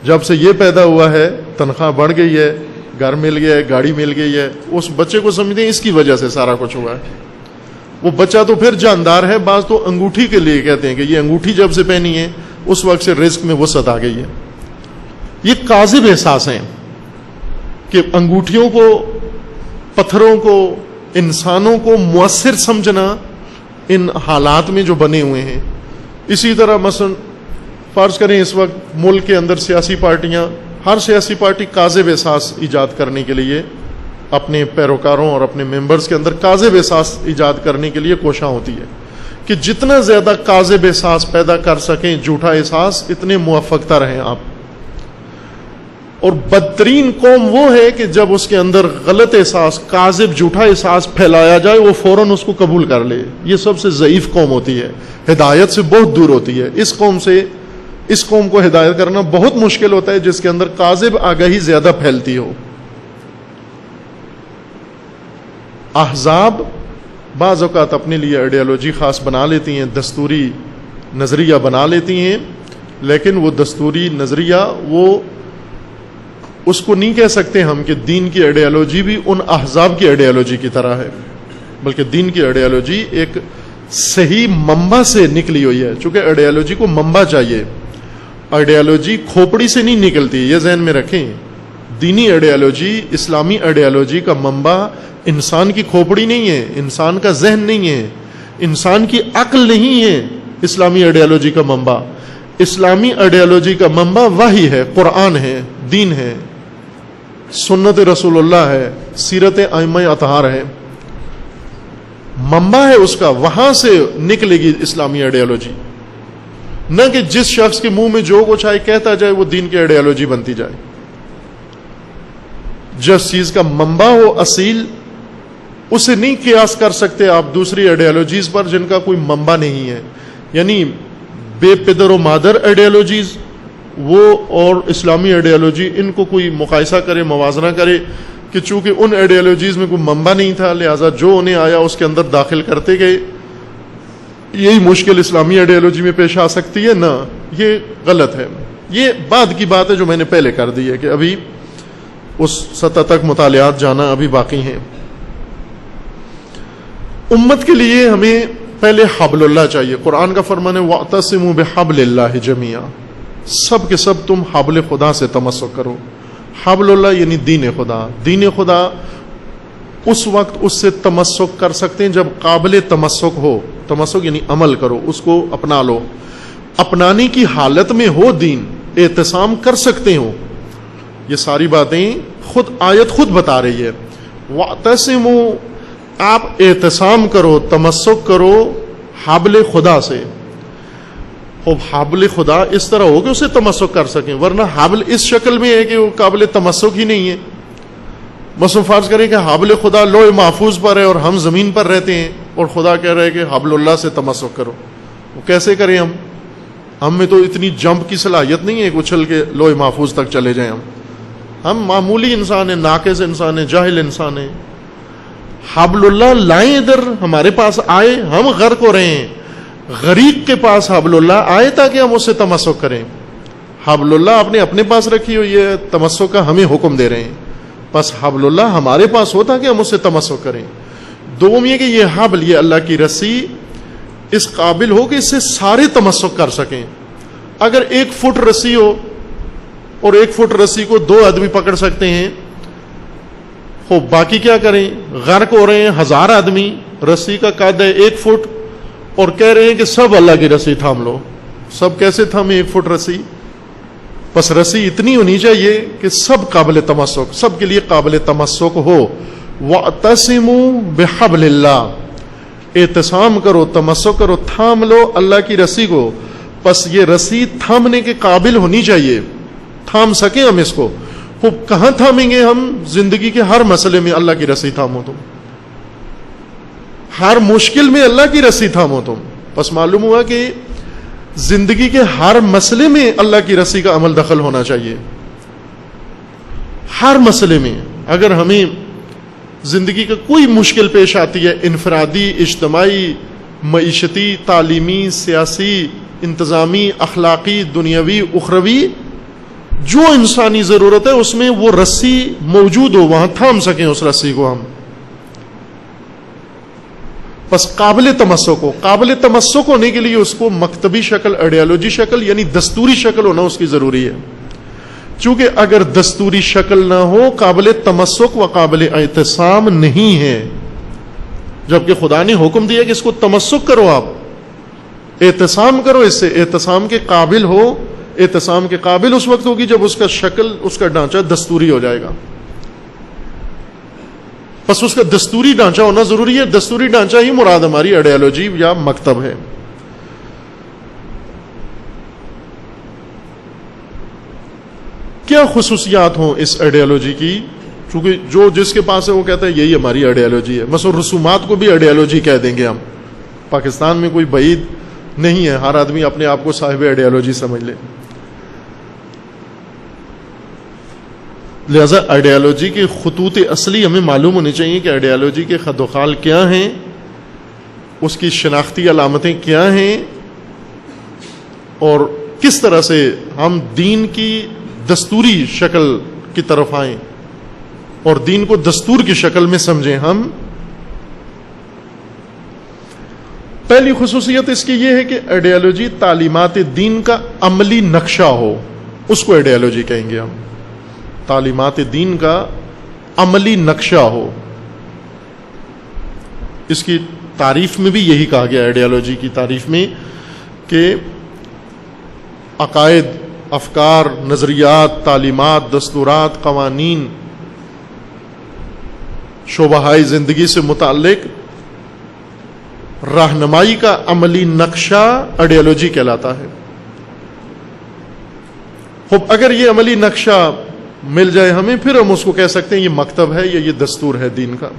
جب سے یہ پیدا ہوا ہے تنخواہ بڑھ گئی ہے، گھر مل گیا ہے، گاڑی مل گئی ہے. اس بچے کو سمجھتے ہیں اس کی وجہ سے سارا کچھ ہوا ہے. وہ بچہ تو پھر جاندار ہے. بعض تو انگوٹھی کے لیے کہتے ہیں کہ یہ انگوٹھی جب سے پہنی ہے اس وقت سے رزق میں وسعت آ گئی ہے. یہ کاذب احساس ہیں کہ انگوٹھیوں کو، پتھروں کو، انسانوں کو مؤثر سمجھنا ان حالات میں جو بنے ہوئے ہیں. اسی طرح مثلا فرض کریں اس وقت ملک کے اندر سیاسی پارٹیاں، ہر سیاسی پارٹی کاذب احساس ایجاد کرنے کے لیے اپنے پیروکاروں اور اپنے ممبرز کے اندر کاذب احساس ایجاد کرنے کے لیے کوشاں ہوتی ہے کہ جتنا زیادہ کاذب احساس پیدا کر سکیں، جھوٹا احساس، اتنے موفقتہ رہیں آپ. اور بدترین قوم وہ ہے کہ جب اس کے اندر غلط احساس، کاذب جھوٹا احساس پھیلایا جائے وہ فوراً اس کو قبول کر لے. یہ سب سے ضعیف قوم ہوتی ہے، ہدایت سے بہت دور ہوتی ہے. اس قوم کو ہدایت کرنا بہت مشکل ہوتا ہے جس کے اندر کاذب آگاہی زیادہ پھیلتی ہو. احزاب بعض اوقات اپنے لیے آئیڈیالوجی خاص بنا لیتی ہیں، دستوری نظریہ بنا لیتی ہیں، لیکن وہ دستوری نظریہ وہ اس کو نہیں کہہ سکتے ہم کہ دین کی آئیڈیالوجی بھی ان احزاب کی آئیڈیالوجی کی طرح ہے، بلکہ دین کی آئیڈیالوجی ایک صحیح منبع سے نکلی ہوئی ہے. چونکہ آئیڈیالوجی کو منبع چاہیے، آئیڈیالوجی کھوپڑی سے نہیں نکلتی، یہ ذہن میں رکھیں. دینی آئیڈیالوجی، اسلامی آئیڈیالوجی کا منبع انسان کی کھوپڑی نہیں ہے، انسان کا ذہن نہیں ہے، انسان کی عقل نہیں ہے. اسلامی آئیڈیالوجی کا منبع، اسلامی آئیڈیالوجی کا منبع وحی ہے، قرآن ہے، دین ہے، سنت رسول اللہ ہے، سیرت ائمہ اطہار ہے. منبع ہے اس کا، وہاں سے نکلے گی اسلامی آئیڈیالوجی. نہ کہ جس شخص کے منہ میں جو کچھ آئے کہتا جائے وہ دین کی آئیڈیالوجی بنتی جائے. جس چیز کا منبع ہو اصیل، اسے نہیں قیاس کر سکتے آپ دوسری آئیڈیالوجیز پر جن کا کوئی منبع نہیں ہے. یعنی بے پدر و مادر آئیڈیالوجیز وہ اور اسلامی آئیڈیالوجی، ان کو کوئی مقایسہ کرے، موازنہ کرے کہ چونکہ ان آئیڈیالوجیز میں کوئی منبع نہیں تھا لہٰذا جو انہیں آیا اس کے اندر داخل کرتے گئے. یہی مشکل اسلامی آئیڈیالوجی میں پیش آ سکتی ہے. نہ، یہ غلط ہے. یہ بعد کی بات ہے جو میں نے پہلے کر دی ہے کہ ابھی اس سطح تک مطالعات جانا ابھی باقی ہیں. امت کے لیے ہمیں پہلے حبل اللہ چاہیے. قرآن کا فرمان ہے وَاعْتَصِمُوا بِحَبْلِ اللَّهِ جَمِيعًا، سب کے سب تم حبل خدا سے تمسک کرو. حبل اللہ یعنی دین خدا. دین خدا اس وقت اس سے تمسک کر سکتے ہیں جب قابل تمسک ہو. تمسک یعنی عمل کرو، اس کو اپنا لو، اپنانے کی حالت میں ہو دین، اعتصام کر سکتے ہو. یہ ساری باتیں آیت خود بتا رہی ہے. وَاعْتَصِمُوا، آپ اعتصام کرو، تمسک کرو حبل خدا سے. خوب حبل خدا اس طرح ہو کہ اسے تمسک کر سکیں، ورنہ حبل اس شکل میں ہے کہ وہ قابل تمسک ہی نہیں ہے. مثلا فرض کریں کہ حبل خدا لوح محفوظ پر ہے اور ہم زمین پر رہتے ہیں اور خدا کہہ رہے ہے کہ حبل اللہ سے تمسک کرو. وہ کیسے کریں ہم میں تو اتنی جمپ کی صلاحیت نہیں ہے کہ اچھل کے لوح محفوظ تک چلے جائیں. ہم معمولی انسان ہیں، ناقص انسان ہیں، جاہل انسان ہیں. حبل اللہ لائیں ادھر، ہمارے پاس آئے، ہم غرق ہو رہے ہیں. غریق کے پاس حبل اللہ آئے تاکہ ہم اس سے تمسک کریں. حبل اللہ آپ نے اپنے پاس رکھی ہوئی ہے، تمسک کا ہمیں حکم دے رہے ہیں. بس حبل اللہ ہمارے پاس ہوتا کہ ہم اس سے تمسک کریں. دوم یہ کہ یہ حبل، یہ اللہ کی رسی اس قابل ہو کہ اس سے سارے تمسک کر سکیں. اگر 1 فٹ رسی ہو اور 1 فٹ رسی کو 2 آدمی پکڑ سکتے ہیں، خوب باقی کیا کریں؟ غرق ہو رہے ہیں 1000 آدمی، رسی کا قد ہے 1 فٹ اور کہہ رہے ہیں کہ سب اللہ کی رسی تھام لو. سب کیسے تھامیں 1 فٹ رسی؟ بس رسی اتنی ہونی چاہیے کہ سب قابل تمسک، سب کے لیے قابل تمسک ہو. وَاعْتَصِمُوا بِحَبْلِ اللَّهِ، اعتصام کرو، تمسک کرو، تھام لو اللہ کی رسی کو. بس یہ رسی تھامنے کے قابل ہونی چاہیے، تھام سکیں ہم اس کو. وہ کہاں تھامیں گے ہم؟ زندگی کے ہر مسئلے میں اللہ کی رسی تھامو تم، ہر مشکل میں اللہ کی رسی تھامو تم. بس معلوم ہوا کہ زندگی کے ہر مسئلے میں اللہ کی رسی کا عمل دخل ہونا چاہیے. ہر مسئلے میں اگر ہمیں زندگی کا کوئی مشکل پیش آتی ہے، انفرادی، اجتماعی، معیشتی، تعلیمی، سیاسی، انتظامی، اخلاقی، دنیاوی، اخروی، جو انسانی ضرورت ہے اس میں وہ رسی موجود ہو، وہاں تھام سکیں اس رسی کو ہم. بس قابل تمسک ہونے کے لیے اس کو مکتبی شکل، آئیڈیالوجی شکل یعنی دستوری شکل ہونا اس کی ضروری ہے. چونکہ اگر دستوری شکل نہ ہو، قابل تمسک و قابل اعتصام نہیں ہے. جبکہ خدا نے حکم دیا کہ اس کو تمسک کرو، آپ اعتصام کرو، اس سے اعتصام کے قابل ہو. اعتصام کے قابل اس وقت ہوگی جب اس کا شکل، اس کا ڈھانچہ دستوری ہو جائے گا. بس اس کا دستوری ڈھانچہ ہونا ضروری ہے. دستوری ڈھانچہ ہی مراد ہماری آئیڈیالوجی یا مکتب ہے. کیا خصوصیات ہوں اس آئیڈیالوجی کی؟ چونکہ جو جس کے پاس ہے وہ کہتا ہے یہی ہماری آئیڈیالوجی ہے. مثلا رسومات کو بھی آئیڈیالوجی کہہ دیں گے ہم. پاکستان میں کوئی بعید نہیں ہے، ہر آدمی اپنے آپ کو صاحب آئیڈیالوجی سمجھ لے. لہذا آئیڈیالوجی کے خطوط اصلی ہمیں معلوم ہونے چاہیے کہ آئیڈیالوجی کے خد و خال کیا ہیں، اس کی شناختی علامتیں کیا ہیں، اور کس طرح سے ہم دین کی دستوری شکل کی طرف آئیں اور دین کو دستور کی شکل میں سمجھیں. ہم پہلی خصوصیت اس کی یہ ہے کہ آئیڈیالوجی تعلیمات دین کا عملی نقشہ ہو، اس کو آئیڈیالوجی کہیں گے ہم. تعلیمات دین کا عملی نقشہ ہو. اس کی تعریف میں بھی یہی کہا گیا، آئیڈیالوجی کی تعریف میں، کہ عقائد، افکار، نظریات، تعلیمات، دستورات، قوانین، شعبۂ زندگی سے متعلق رہنمائی کا عملی نقشہ آئیڈیالوجی کہلاتا ہے. خب اگر یہ عملی نقشہ مل جائے ہمیں، پھر ہم اس کو کہہ سکتے ہیں یہ مکتب ہے یا یہ دستور ہے دین کا.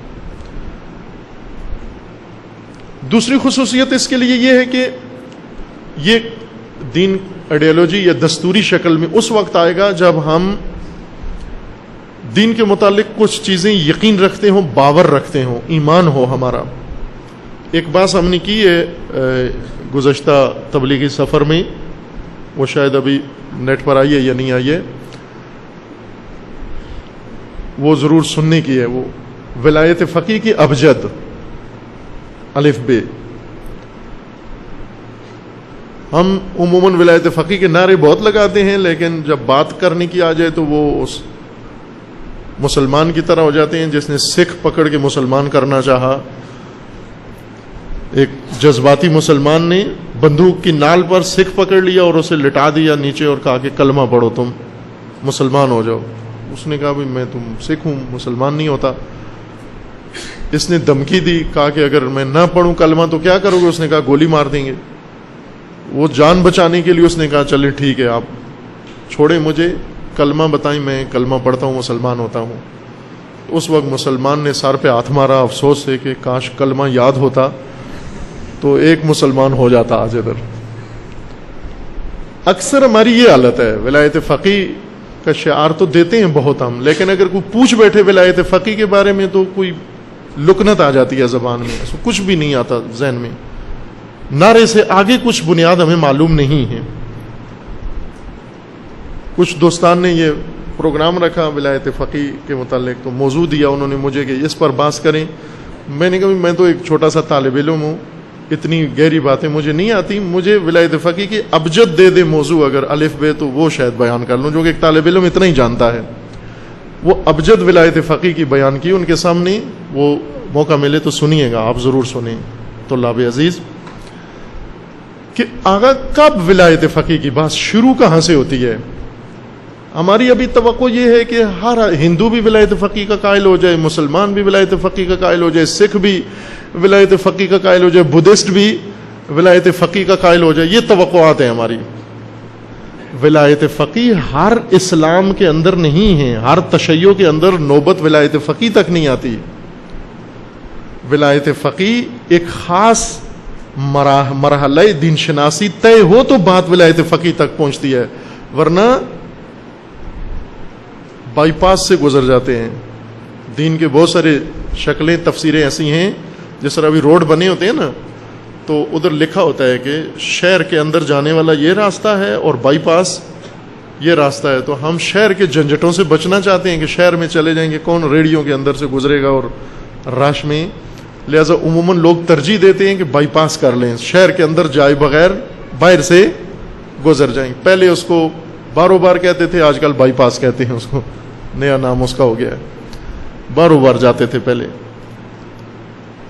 دوسری خصوصیت اس کے لیے یہ ہے کہ یہ دین آئیڈیالوجی یا دستوری شکل میں اس وقت آئے گا جب ہم دین کے متعلق کچھ چیزیں یقین رکھتے ہوں، باور رکھتے ہوں، ایمان ہو ہمارا. ایک بات ہم نے کی ہے گزشتہ تبلیغی سفر میں، وہ شاید ابھی نیٹ پر آئی ہے یا نہیں آئی ہے، وہ ضرور سننے کی ہے. وہ ولایت فقیہ کی ابجد الف بے. ہم عموماً ولایت فقیہ کے نعرے بہت لگاتے ہیں، لیکن جب بات کرنے کی آ جائے تو وہ اس مسلمان کی طرح ہو جاتے ہیں جس نے سکھ پکڑ کے مسلمان کرنا چاہا. ایک جذباتی مسلمان نے بندوق کی نال پر سکھ پکڑ لیا اور اسے لٹا دیا نیچے اور کہا کہ کلمہ پڑھو، تم مسلمان ہو جاؤ. اس نے کہا بھائی میں تم سکھ ہوں، مسلمان نہیں ہوتا. اس نے دھمکی دی، کہا کہ اگر میں نہ پڑھوں کلمہ تو کیا کرو گے؟ اس نے کہا گولی مار دیں گے. وہ جان بچانے کے لیے اس نے کہا چلے ٹھیک ہے، آپ چھوڑیں مجھے، کلمہ بتائیں، میں کلمہ پڑھتا ہوں، مسلمان ہوتا ہوں. اس وقت مسلمان نے سر پہ ہاتھ مارا افسوس سے کہ کاش کلمہ یاد ہوتا تو ایک مسلمان ہو جاتا آج ادھر. اکثر ہماری یہ حالت ہے، ولایت فقیہ کا شعار تو دیتے ہیں بہت ہم، لیکن اگر کوئی پوچھ بیٹھے ولایت فقیہ کے بارے میں تو کوئی لکنت آ جاتی ہے زبان میں، کچھ بھی نہیں آتا ذہن میں. نعرے سے آگے کچھ بنیاد ہمیں معلوم نہیں ہے. کچھ دوستان نے یہ پروگرام رکھا ولایت فقیہ کے متعلق، تو موضوع دیا انہوں نے مجھے کہ اس پر بحث کریں. میں نے کہا میں تو ایک چھوٹا سا طالب علم ہوں، اتنی گہری باتیں مجھے نہیں آتی، مجھے ولایت فقیہ کی ابجد دے دے موضوع اگر الف بے تو وہ شاید بیان کر لوں، جو کہ ایک طالب علم اتنا ہی جانتا ہے. وہ ابجد ولایت فقیہ کی بیان کی ان کے سامنے، وہ موقع ملے تو سنیے گا، آپ ضرور سنیں طلاب عزیز، کہ آگا کب ولایت فقیہ کی بات شروع کہاں سے ہوتی ہے. ہماری ابھی توقع یہ ہے کہ ہر ہندو بھی ولایت فقیہ کا قائل ہو جائے، مسلمان بھی ولایت فقیہ کا قائل ہو جائے، سکھ بھی ولایت فقیہ کا قائل ہو جائے، بدھسٹ بھی، ولایت فقیہ کا قائل ہو جائے. یہ توقعات ہیں ہماری. ولایت فقیہ ہر اسلام کے اندر نہیں ہے. ہر تشیع کے اندر نوبت ولایت فقیہ تک نہیں آتی. ولایت فقیہ ایک خاص مرحلہ دین شناسی طے ہو تو بات ولایت فقیہ تک پہنچتی ہے, ورنہ بائی پاس سے گزر جاتے ہیں. دین کے بہت سارے شکلیں تفسیریں ایسی ہیں, جس طرح ابھی روڈ بنے ہوتے ہیں نا, تو ادھر لکھا ہوتا ہے کہ شہر کے اندر جانے والا یہ راستہ ہے اور بائی پاس یہ راستہ ہے. تو ہم شہر کے جھنجھٹوں سے بچنا چاہتے ہیں کہ شہر میں چلے جائیں گے, کون ریڑیوں کے اندر سے گزرے گا اور رش میں, لہذا عموماً لوگ ترجیح دیتے ہیں کہ بائی پاس کر لیں, شہر کے اندر جائے بغیر باہر سے گزر جائیں. پہلے اس کو بارو بار کہتے تھے, آج کل بائی پاس کہتے ہیں, اس کو نیا نام اس کا ہو گیا ہے. بارو بار جاتے تھے پہلے.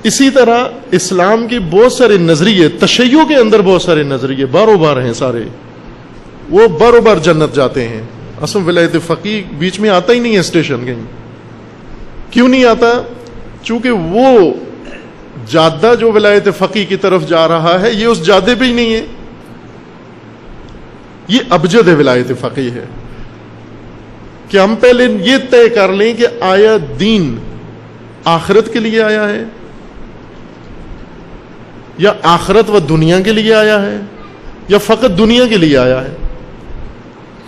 اسی طرح اسلام کے بہت سارے نظریے, تشیع کے اندر بہت سارے نظریے بارو بار ہیں سارے, وہ بارو بار جنت جاتے ہیں. اصل ولایت فقیہ بیچ میں آتا ہی نہیں ہے اسٹیشن کہیں. کیوں نہیں آتا؟ چونکہ وہ جادہ جو ولایت فقیہ کی طرف جا رہا ہے یہ اس جادے پہ ہی نہیں ہے. یہ ابجد ولایت فقیہ ہے کہ ہم پہلے یہ طے کر لیں کہ آیا دین آخرت کے لیے آیا ہے یا آخرت و دنیا کے لیے آیا ہے یا فقط دنیا کے لیے آیا ہے.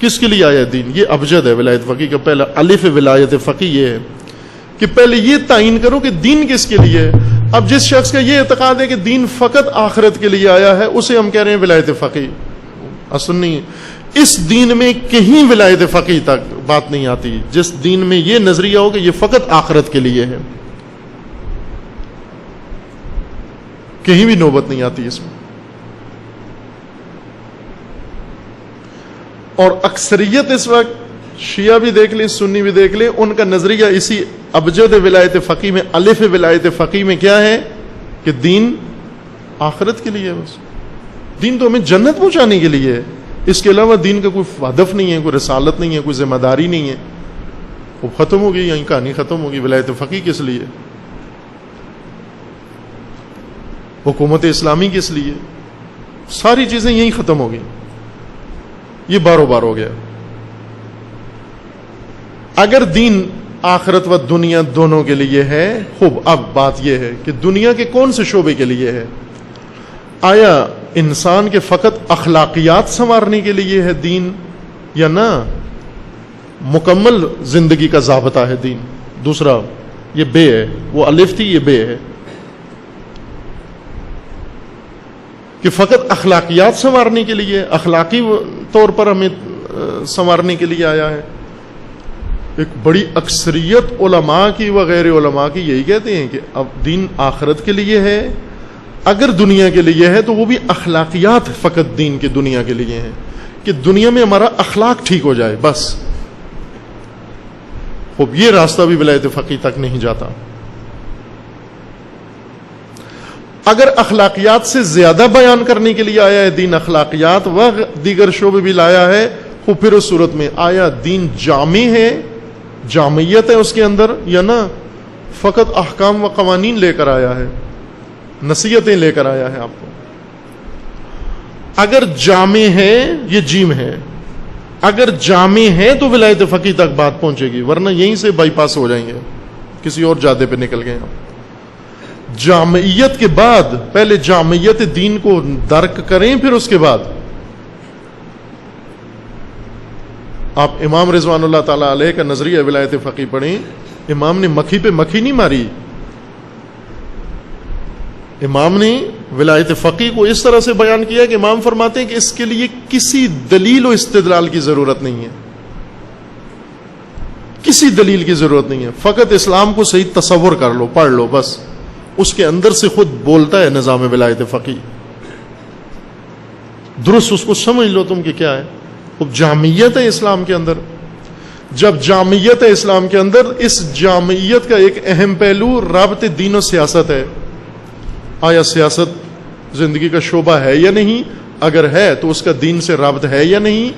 کس کے لیے آیا دین؟ یہ ابجد ہے ولایت فقیہ کا پہلا الف ولایت فقیہ یہ ہے کہ پہلے یہ تعین کرو کہ دین کس کے لیے ہے. اب جس شخص کا یہ اعتقاد ہے کہ دین فقط آخرت کے لیے آیا ہے, اسے ہم کہہ رہے ہیں ولایت فقیہ. اصل نہیں, اس دین میں کہیں ولایت فقیہ تک بات نہیں آتی. جس دین میں یہ نظریہ ہو کہ یہ فقط آخرت کے لیے ہے, کہیں بھی نوبت نہیں آتی اس میں. اور اکثریت اس وقت شیعہ بھی دیکھ لیں, سنی بھی دیکھ لیں, ان کا نظریہ اسی ابجد ولایت فقیہ میں, الف ولایت فقیہ میں کیا ہے کہ دین آخرت کے لیے ہے. بس دین تو ہمیں جنت پہنچانے کے لیے ہے, اس کے علاوہ دین کا کوئی ہدف نہیں ہے, کوئی رسالت نہیں ہے, کوئی ذمہ داری نہیں ہے. وہ ختم ہو گئی, یہیں کہانی ختم ہوگی. ولایت فقیہ کس لیے؟ حکومت اسلامی کس لیے؟ ساری چیزیں یہیں ختم ہو گئی. یہ بارو بار ہو گیا. اگر دین آخرت و دنیا دونوں کے لیے ہے, خوب, اب بات یہ ہے کہ دنیا کے کون سے شعبے کے لیے ہے؟ آیا انسان کے فقط اخلاقیات سنوارنے کے لیے ہے دین, یا نہ مکمل زندگی کا ضابطہ ہے دین؟ دوسرا یہ بے ہے, وہ الف تھی, یہ بے ہے کہ فقط اخلاقیات سنوارنے کے لیے, اخلاقی طور پر ہمیں سنوارنے کے لیے آیا ہے. ایک بڑی اکثریت علماء کی و غیر علماء کی یہی کہتے ہیں کہ اب دین آخرت کے لیے ہے. اگر دنیا کے لیے ہے تو وہ بھی اخلاقیات فقط دین کے دنیا کے لیے ہیں, کہ دنیا میں ہمارا اخلاق ٹھیک ہو جائے بس. خوب, یہ راستہ بھی ولایت فقیہ تک نہیں جاتا. اگر اخلاقیات سے زیادہ بیان کرنے کے لیے آیا ہے دین, اخلاقیات و دیگر شعبے بھی لایا ہے, خوب پھر اس صورت میں آیا دین جامع ہے, جامعیت ہے اس کے اندر, یا نہ فقط احکام و قوانین لے کر آیا ہے, نصیحتیں لے کر آیا ہے آپ کو. اگر جامع ہے, یہ جیم ہے, اگر جامع ہے تو ولایت فقیہ تک بات پہنچے گی, ورنہ یہیں سے بائی پاس ہو جائیں گے, کسی اور جادے پہ نکل گئے ہم. جامعیت کے بعد پہلے جامعیت دین کو درک کریں, پھر اس کے بعد آپ امام رضوان اللہ تعالی علیہ کا نظریہ ولایت فقیہ پڑھیں. امام نے مکھی پہ مکھی نہیں ماری. امام نے ولایت فقیہ کو اس طرح سے بیان کیا کہ امام فرماتے ہیں کہ اس کے لیے کسی دلیل و استدلال کی ضرورت نہیں ہے, کسی دلیل کی ضرورت نہیں ہے. فقط اسلام کو صحیح تصور کر لو, پڑھ لو, بس اس کے اندر سے خود بولتا ہے نظام ولایت فقیہ. درست اس کو سمجھ لو تم کہ کیا ہے. اب جامعیت ہے اسلام کے اندر. جب جامعیت ہے اسلام کے اندر, اس جامعیت کا ایک اہم پہلو رابط دین و سیاست ہے. آیا سیاست زندگی کا شعبہ ہے یا نہیں؟ اگر ہے تو اس کا دین سے رابط ہے یا نہیں؟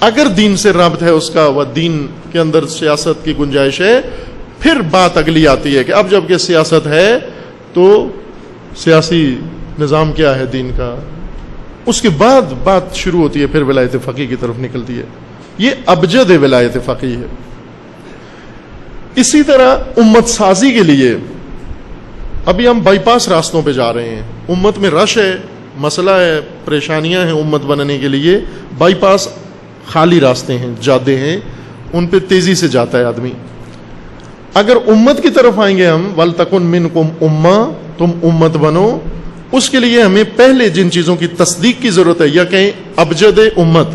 اگر دین سے رابط ہے اس کا, و دین کے اندر سیاست کی گنجائش ہے, پھر بات اگلی آتی ہے کہ اب جب کہ سیاست ہے تو سیاسی نظام کیا ہے دین کا، اس کے بعد بات شروع ہوتی ہے، پھر ولایت فقیہ کی طرف نکلتی ہے. یہ ابجد ولایت فقیہ ہے. اسی طرح امت سازی کے لیے ابھی ہم بائی پاس راستوں پہ جا رہے ہیں. امت میں رش ہے، مسئلہ ہے، پریشانیاں ہیں. امت بننے کے لیے بائی پاس خالی راستے ہیں، جادے ہیں، ان پہ تیزی سے جاتا ہے آدمی. اگر امت کی طرف آئیں گے ہم، وَلْتَكُنْ مِنْكُمْ أُمَّةٌ، تم امت بنو، اس کے لیے ہمیں پہلے جن چیزوں کی تصدیق کی ضرورت ہے، یا کہیں ابجد امت،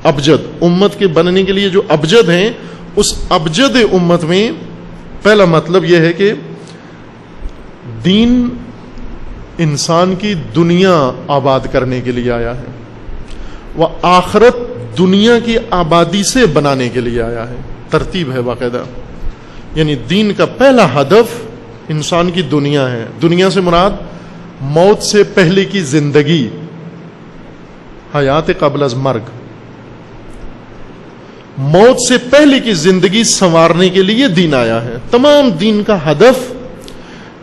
ابجد امت کے بننے کے لیے جو ابجد ہیں، اس ابجد امت میں پہلا مطلب یہ ہے کہ دین انسان کی دنیا آباد کرنے کے لیے آیا ہے، وہ آخرت دنیا کی آبادی سے بنانے کے لیے آیا ہے. ترتیب ہے باقاعدہ. یعنی دین کا پہلا ہدف انسان کی دنیا ہے. دنیا سے مراد موت سے پہلے کی زندگی، حیات قبل از مرگ. موت سے پہلے کی زندگی سنوارنے کے لیے دین آیا ہے. تمام دین کا ہدف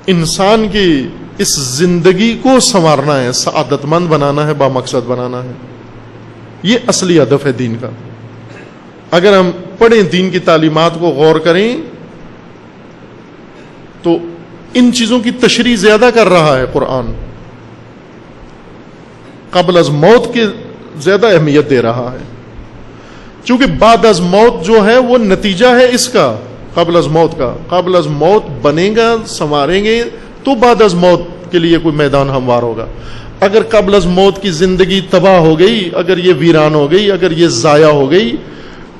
انسان کی اس زندگی کو سنوارنا ہے، سعادت مند بنانا ہے، بامقصد بنانا ہے. یہ اصلی ہدف ہے دین کا. اگر ہم پڑھیں دین کی تعلیمات کو غور کریں تو ان چیزوں کی تشریح زیادہ کر رہا ہے قرآن. قبل از موت کے زیادہ اہمیت دے رہا ہے، چونکہ بعد از موت جو ہے وہ نتیجہ ہے اس کا، قبل از موت کا. قبل از موت بنے گا، سنواریں گے تو بعد از موت کے لیے کوئی میدان ہموار ہوگا. اگر قبل از موت کی زندگی تباہ ہو گئی، اگر یہ ویران ہو گئی، اگر یہ ضائع ہو گئی،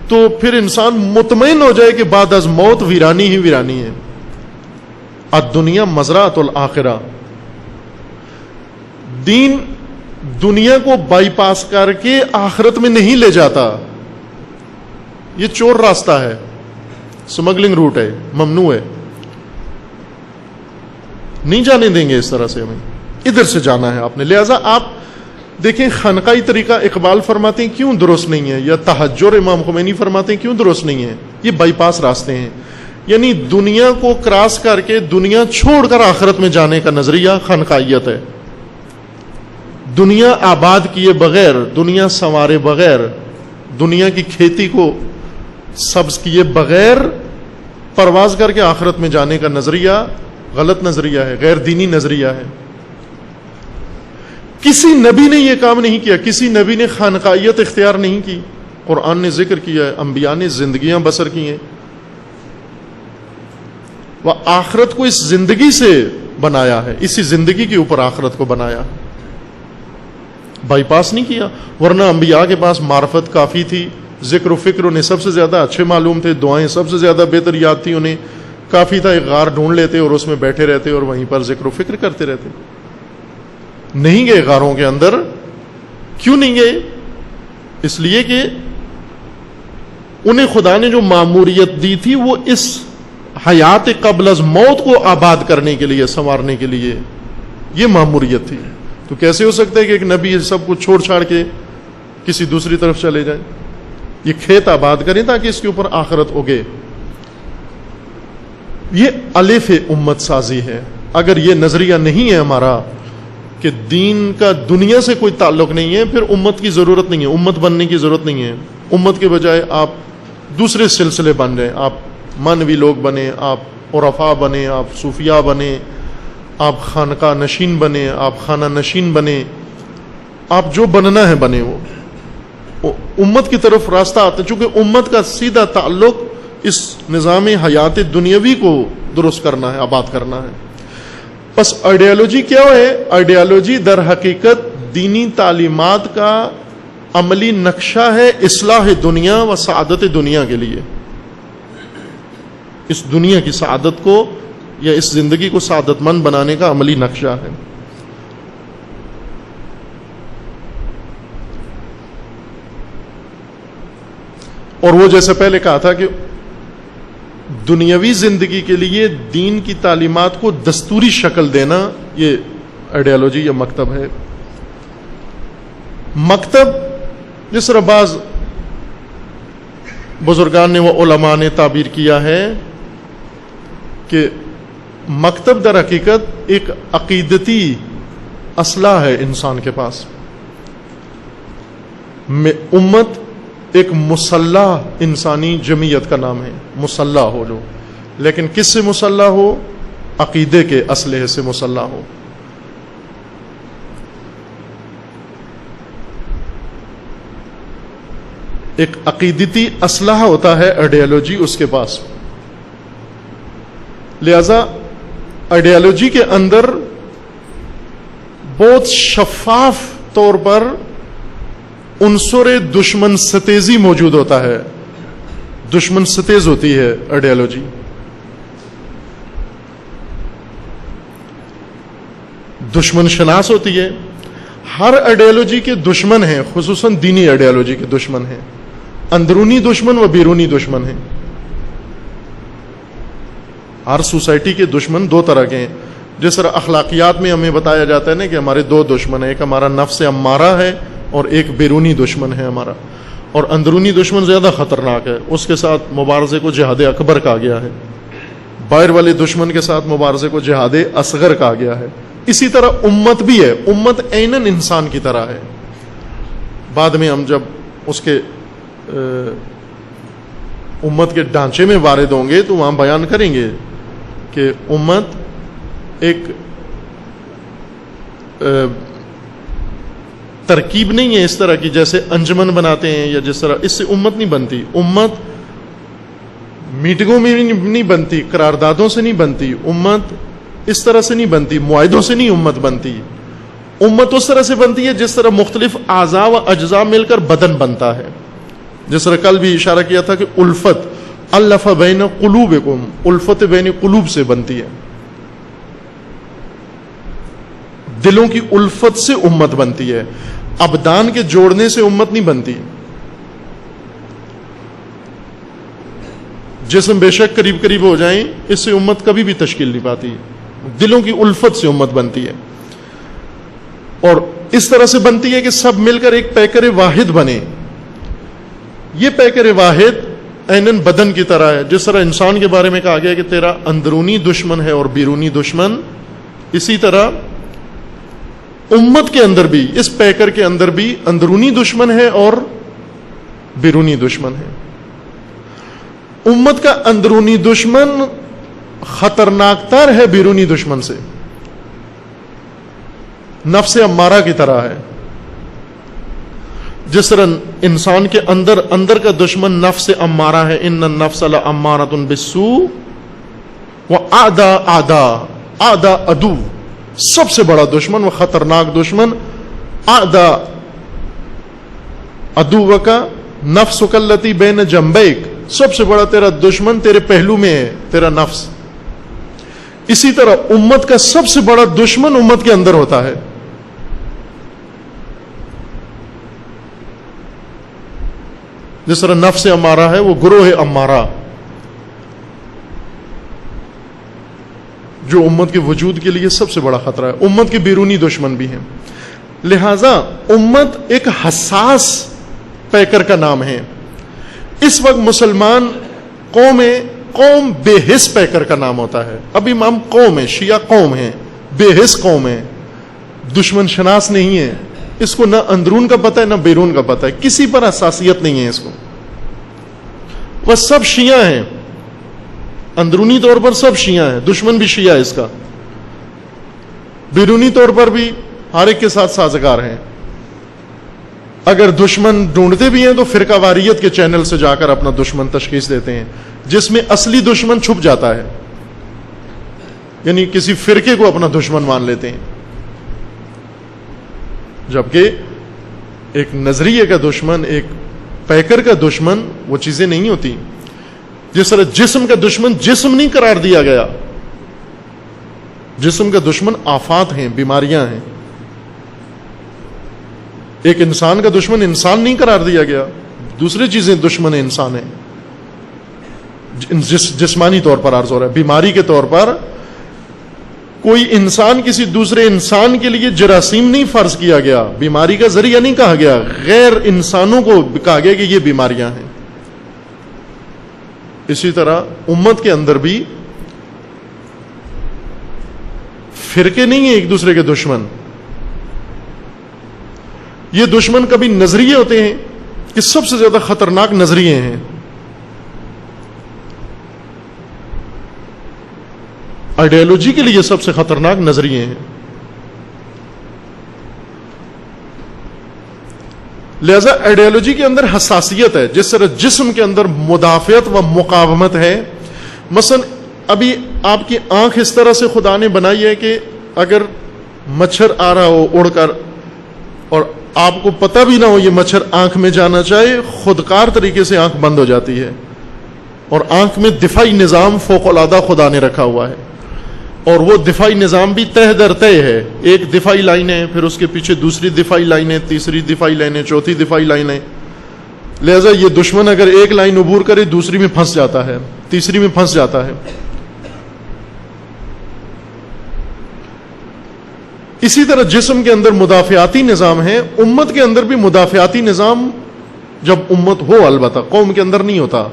تو پھر انسان مطمئن ہو جائے کہ بعد از موت ویرانی ہی ویرانی ہے. الدنیا مزرعۃ الآخرہ. دین دنیا کو بائی پاس کر کے آخرت میں نہیں لے جاتا. یہ چور راستہ ہے، سمگلنگ روٹ ہے، ممنوع ہے. نہیں جانے دیں گے اس طرح سے. ہمیں ادھر سے جانا ہے آپ نے. لہذا آپ دیکھیں خانقائی طریقہ اقبال فرماتے ہیں کیوں درست نہیں ہے، یا تہجر امام خمینی فرماتے ہیں کیوں درست نہیں ہے. یہ بائی پاس راستے ہیں. یعنی دنیا کو کراس کر کے دنیا چھوڑ کر آخرت میں جانے کا نظریہ خانقائیت ہے. دنیا آباد کیے بغیر، دنیا سنوارے بغیر، دنیا کی کھیتی کو سبز کیے بغیر پرواز کر کے آخرت میں جانے کا نظریہ غلط نظریہ ہے، غیر دینی نظریہ ہے. کسی نبی نے یہ کام نہیں کیا، کسی نبی نے خانقائیت اختیار نہیں کی. قرآن نے ذکر کیا ہے، انبیاء نے زندگیاں بسر کی ہیں. وہ آخرت کو اس زندگی سے بنایا ہے، اسی زندگی کے اوپر آخرت کو بنایا، بائی پاس نہیں کیا. ورنہ انبیاء کے پاس معرفت کافی تھی، ذکر و فکر انہیں سب سے زیادہ اچھے معلوم تھے، دعائیں سب سے زیادہ بہتر یاد تھی انہیں. کافی تھا ایک غار ڈھونڈ لیتے اور اس میں بیٹھے رہتے اور وہیں پر ذکر و فکر کرتے رہتے. نہیں گئے غاروں کے اندر. کیوں نہیں گئے؟ اس لیے کہ انہیں خدا نے جو ماموریت دی تھی وہ اس حیات قبل از موت کو آباد کرنے کے لیے، سنوارنے کے لیے یہ ماموریت تھی. تو کیسے ہو سکتا ہے کہ ایک نبی سب کو چھوڑ چھاڑ کے کسی دوسری طرف چلے جائیں؟ یہ کھیت آباد کریں تاکہ اس کے اوپر آخرت اگے. یہ الف امت سازی ہے. اگر یہ نظریہ نہیں ہے ہمارا کہ دین کا دنیا سے کوئی تعلق نہیں ہے، پھر امت کی ضرورت نہیں ہے، امت بننے کی ضرورت نہیں ہے. امت کے بجائے آپ دوسرے سلسلے بن رہے ہیں. آپ مانوی لوگ بنے، آپ عرفاء بنے، آپ صوفیاء بنے، آپ خانقاہ نشین بنے، آپ خانہ نشین بنے، آپ جو بننا ہے بنے. وہ امت کی طرف راستہ آتا ہے، چونکہ امت کا سیدھا تعلق اس نظام حیات دنیاوی کو درست کرنا ہے، آباد کرنا ہے. بس آئیڈیالوجی کیا ہے؟ آئیڈیالوجی در حقیقت دینی تعلیمات کا عملی نقشہ ہے اصلاح دنیا و سعادت دنیا کے لیے. اس دنیا کی سعادت کو یا اس زندگی کو سعادت مند بنانے کا عملی نقشہ ہے. اور وہ جیسے پہلے کہا تھا کہ دنیاوی زندگی کے لیے دین کی تعلیمات کو دستوری شکل دینا، یہ آئیڈیالوجی یا مکتب ہے. مکتب جس طرح بعض بزرگان نے و علماء نے تعبیر کیا ہے کہ مکتب در حقیقت ایک عقیدتی اسلحہ ہے انسان کے پاس. امت ایک مسلح انسانی جمعیت کا نام ہے، مسلح ہو جو، لیکن کس سے مسلح ہو؟ عقیدے کے اسلحے سے مسلح ہو. ایک عقیدتی اسلحہ ہوتا ہے آئیڈیالوجی اس کے پاس. لہذا آئیڈیالوجی کے اندر بہت شفاف طور پر عنصر دشمن ستیزی موجود ہوتا ہے. دشمن ستیز ہوتی ہے آئیڈیالوجی. دشمن شناس ہوتی ہے. ہر آئیڈیالوجی کے دشمن ہیں، خصوصاً دینی آئیڈیالوجی کے دشمن ہیں. اندرونی دشمن و بیرونی دشمن ہیں. ہر سوسائٹی کے دشمن دو طرح کے ہیں. جس طرح اخلاقیات میں ہمیں بتایا جاتا ہے نا کہ ہمارے دو دشمن ہیں، ایک ہمارا نفس امارہ ہے اور ایک بیرونی دشمن ہے ہمارا. اور اندرونی دشمن زیادہ خطرناک ہے، اس کے ساتھ مبارزے کو جہاد اکبر کہا گیا ہے. باہر والے دشمن کے ساتھ مبارزے کو جہاد اصغر کہا گیا ہے. اسی طرح امت بھی ہے. امت عیناً انسان کی طرح ہے. بعد میں ہم جب اس کے امت کے ڈھانچے میں وارد ہوں گے تو وہاں بیان کریں گے کہ امت ایک ترکیب نہیں ہے اس طرح کی جیسے انجمن بناتے ہیں یا جس طرح، اس سے امت نہیں بنتی. امت میٹنگوں میں نہیں بنتی، قراردادوں سے نہیں بنتی. امت اس طرح سے نہیں بنتی، معاہدوں سے نہیں امت بنتی. امت اس طرح سے بنتی ہے جس طرح مختلف اعضاء و اجزاء مل کر بدن بنتا ہے. جس طرح کل بھی اشارہ کیا تھا کہ الفت الف بین قلوبکم، الفت بین قلوب سے بنتی ہے. دلوں کی الفت سے امت بنتی ہے. ابدان کے جوڑنے سے امت نہیں بنتی. جسم بے شک قریب قریب ہو جائیں اس سے امت کبھی بھی تشکیل نہیں پاتی. دلوں کی الفت سے امت بنتی ہے. اور اس طرح سے بنتی ہے کہ سب مل کر ایک پیکر واحد بنے. یہ پیکر واحد عیناً بدن کی طرح ہے. جس طرح انسان کے بارے میں کہا گیا کہ تیرا اندرونی دشمن ہے اور بیرونی دشمن، اسی طرح امت کے اندر بھی، اس پیکر کے اندر بھی اندرونی دشمن ہے اور بیرونی دشمن ہے. امت کا اندرونی دشمن خطرناک تر ہے بیرونی دشمن سے. نفس امارہ کی طرح ہے. جس طرح انسان کے اندر کا دشمن نفس امارہ ہے، ان النفس لامارۃ بالسوء واعداء عدو. سب سے بڑا دشمن و خطرناک دشمن اعداء عدو کا نفسک التی بین جنبیک. سب سے بڑا تیرا دشمن تیرے پہلو میں ہے، تیرا نفس. اسی طرح امت کا سب سے بڑا دشمن امت کے اندر ہوتا ہے. جس طرح نفس امارہ ہے وہ گروہ امارہ جو امت کے وجود کے لیے سب سے بڑا خطرہ ہے. امت کے بیرونی دشمن بھی ہیں. لہذا امت ایک حساس پیکر کا نام ہے. اس وقت مسلمان قوم بے حس پیکر کا نام ہوتا ہے. اب امام قوم ہے، شیعہ قوم ہے، بے حس قوم ہے، دشمن شناس نہیں ہے. اس کو نہ اندرون کا پتہ ہے نہ بیرون کا پتہ ہے، کسی پر حساسیت نہیں ہے اس کو. وہ سب شیعہ ہیں، اندرونی طور پر سب شیعہ ہیں، دشمن بھی شیعہ ہے اس کا. بیرونی طور پر بھی ہر ایک کے ساتھ سازگار ہیں. اگر دشمن ڈھونڈتے بھی ہیں تو فرقہ واریت کے چینل سے جا کر اپنا دشمن تشخیص دیتے ہیں، جس میں اصلی دشمن چھپ جاتا ہے. یعنی کسی فرقے کو اپنا دشمن مان لیتے ہیں، جبکہ ایک نظریے کا دشمن، ایک پیکر کا دشمن وہ چیزیں نہیں ہوتی. جس طرح جسم کا دشمن جسم نہیں قرار دیا گیا. جسم کا دشمن آفات ہیں، بیماریاں ہیں. ایک انسان کا دشمن انسان نہیں قرار دیا گیا. دوسری چیزیں دشمن انسان ہیں. جسمانی طور پر عرض ہو رہا ہے. بیماری کے طور پر کوئی انسان کسی دوسرے انسان کے لیے جراثیم نہیں فرض کیا گیا، بیماری کا ذریعہ نہیں کہا گیا، غیر انسانوں کو کہا گیا کہ یہ بیماریاں ہیں. اسی طرح امت کے اندر بھی فرقے نہیں ہیں ایک دوسرے کے دشمن. یہ دشمن کبھی نظریے ہوتے ہیں کہ سب سے زیادہ خطرناک نظریے ہیں. آئیڈیالوجی کے لیے سب سے خطرناک نظریے ہیں. لہذا آئیڈیالوجی کے اندر حساسیت ہے. جس طرح جسم کے اندر مدافعت و مقاومت ہے. مثلا ابھی آپ کی آنکھ اس طرح سے خدا نے بنائی ہے کہ اگر مچھر آ رہا ہو اڑ کر اور آپ کو پتہ بھی نہ ہو یہ مچھر آنکھ میں جانا چاہے، خودکار طریقے سے آنکھ بند ہو جاتی ہے. اور آنکھ میں دفاعی نظام فوق العادہ خدا نے رکھا ہوا ہے. اور وہ دفاعی نظام بھی تہ در تہ ہے. ایک دفاعی لائن ہے، پھر اس کے پیچھے دوسری دفاعی لائن ہے، تیسری دفاعی لائن ہے، چوتھی دفاعی لائن ہے. لہذا یہ دشمن اگر ایک لائن عبور کرے دوسری میں پھنس جاتا ہے، تیسری میں پھنس جاتا ہے. اسی طرح جسم کے اندر مدافعاتی نظام ہے. امت کے اندر بھی مدافعاتی نظام، جب امت ہو، البتہ قوم کے اندر نہیں ہوتا.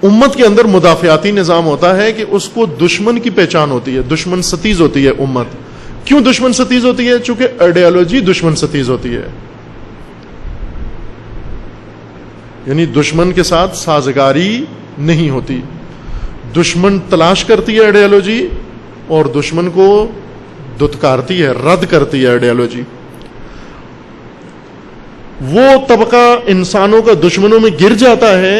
امت کے اندر مدافعاتی نظام ہوتا ہے کہ اس کو دشمن کی پہچان ہوتی ہے، دشمن ستیز ہوتی ہے امت. کیوں دشمن ستیز ہوتی ہے؟ چونکہ آئیڈیالوجی دشمن ستیز ہوتی ہے. یعنی دشمن کے ساتھ سازگاری نہیں ہوتی. دشمن تلاش کرتی ہے آئیڈیالوجی اور دشمن کو دتکارتی ہے، رد کرتی ہے آئیڈیالوجی. وہ طبقہ انسانوں کا دشمنوں میں گر جاتا ہے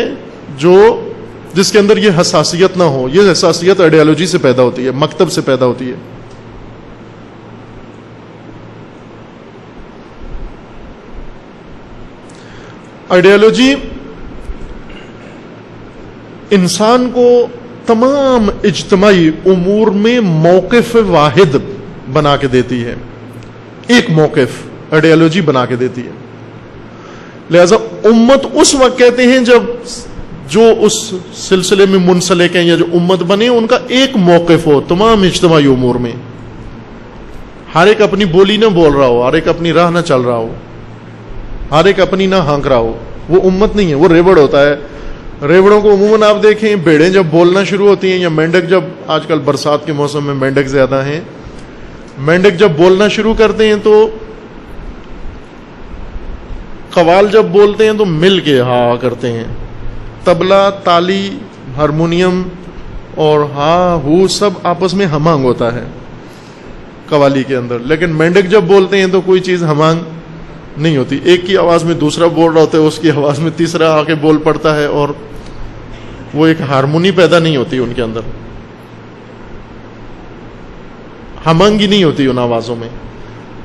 جس کے اندر یہ حساسیت نہ ہو. یہ حساسیت آئیڈیالوجی سے پیدا ہوتی ہے، مکتب سے پیدا ہوتی ہے. آئیڈیالوجی انسان کو تمام اجتماعی امور میں موقف واحد بنا کے دیتی ہے. ایک موقف آئیڈیالوجی بنا کے دیتی ہے. لہذا امت اس وقت کہتے ہیں جب جو اس سلسلے میں منسلک ہیں یا جو امت بنے ان کا ایک موقف ہو تمام اجتماعی امور میں. ہر ایک اپنی بولی نہ بول رہا ہو، ہر ایک اپنی راہ نہ چل رہا ہو، ہر ایک اپنی نہ ہانک رہا ہو. وہ امت نہیں ہے، وہ ریوڑ ہوتا ہے. ریوڑوں کو عموماً آپ دیکھیں بھیڑیں جب بولنا شروع ہوتی ہیں یا مینڈک، جب آج کل برسات کے موسم میں مینڈک زیادہ ہیں، مینڈک جب بولنا شروع کرتے ہیں تو قوال جب بولتے ہیں تو مل کے ہا کرتے ہیں. طبلہ، تالی، ہارمونیم اور ہا ہو سب آپس میں ہمانگ ہوتا ہے قوالی کے اندر. لیکن مینڈک جب بولتے ہیں تو کوئی چیز ہمانگ نہیں ہوتی. ایک کی آواز میں دوسرا بول رہا ہوتا ہے، اس کی آواز میں تیسرا آ کے بول پڑتا ہے اور وہ ایک ہارمونی پیدا نہیں ہوتی ان کے اندر، ہمانگی نہیں ہوتی ان آوازوں میں.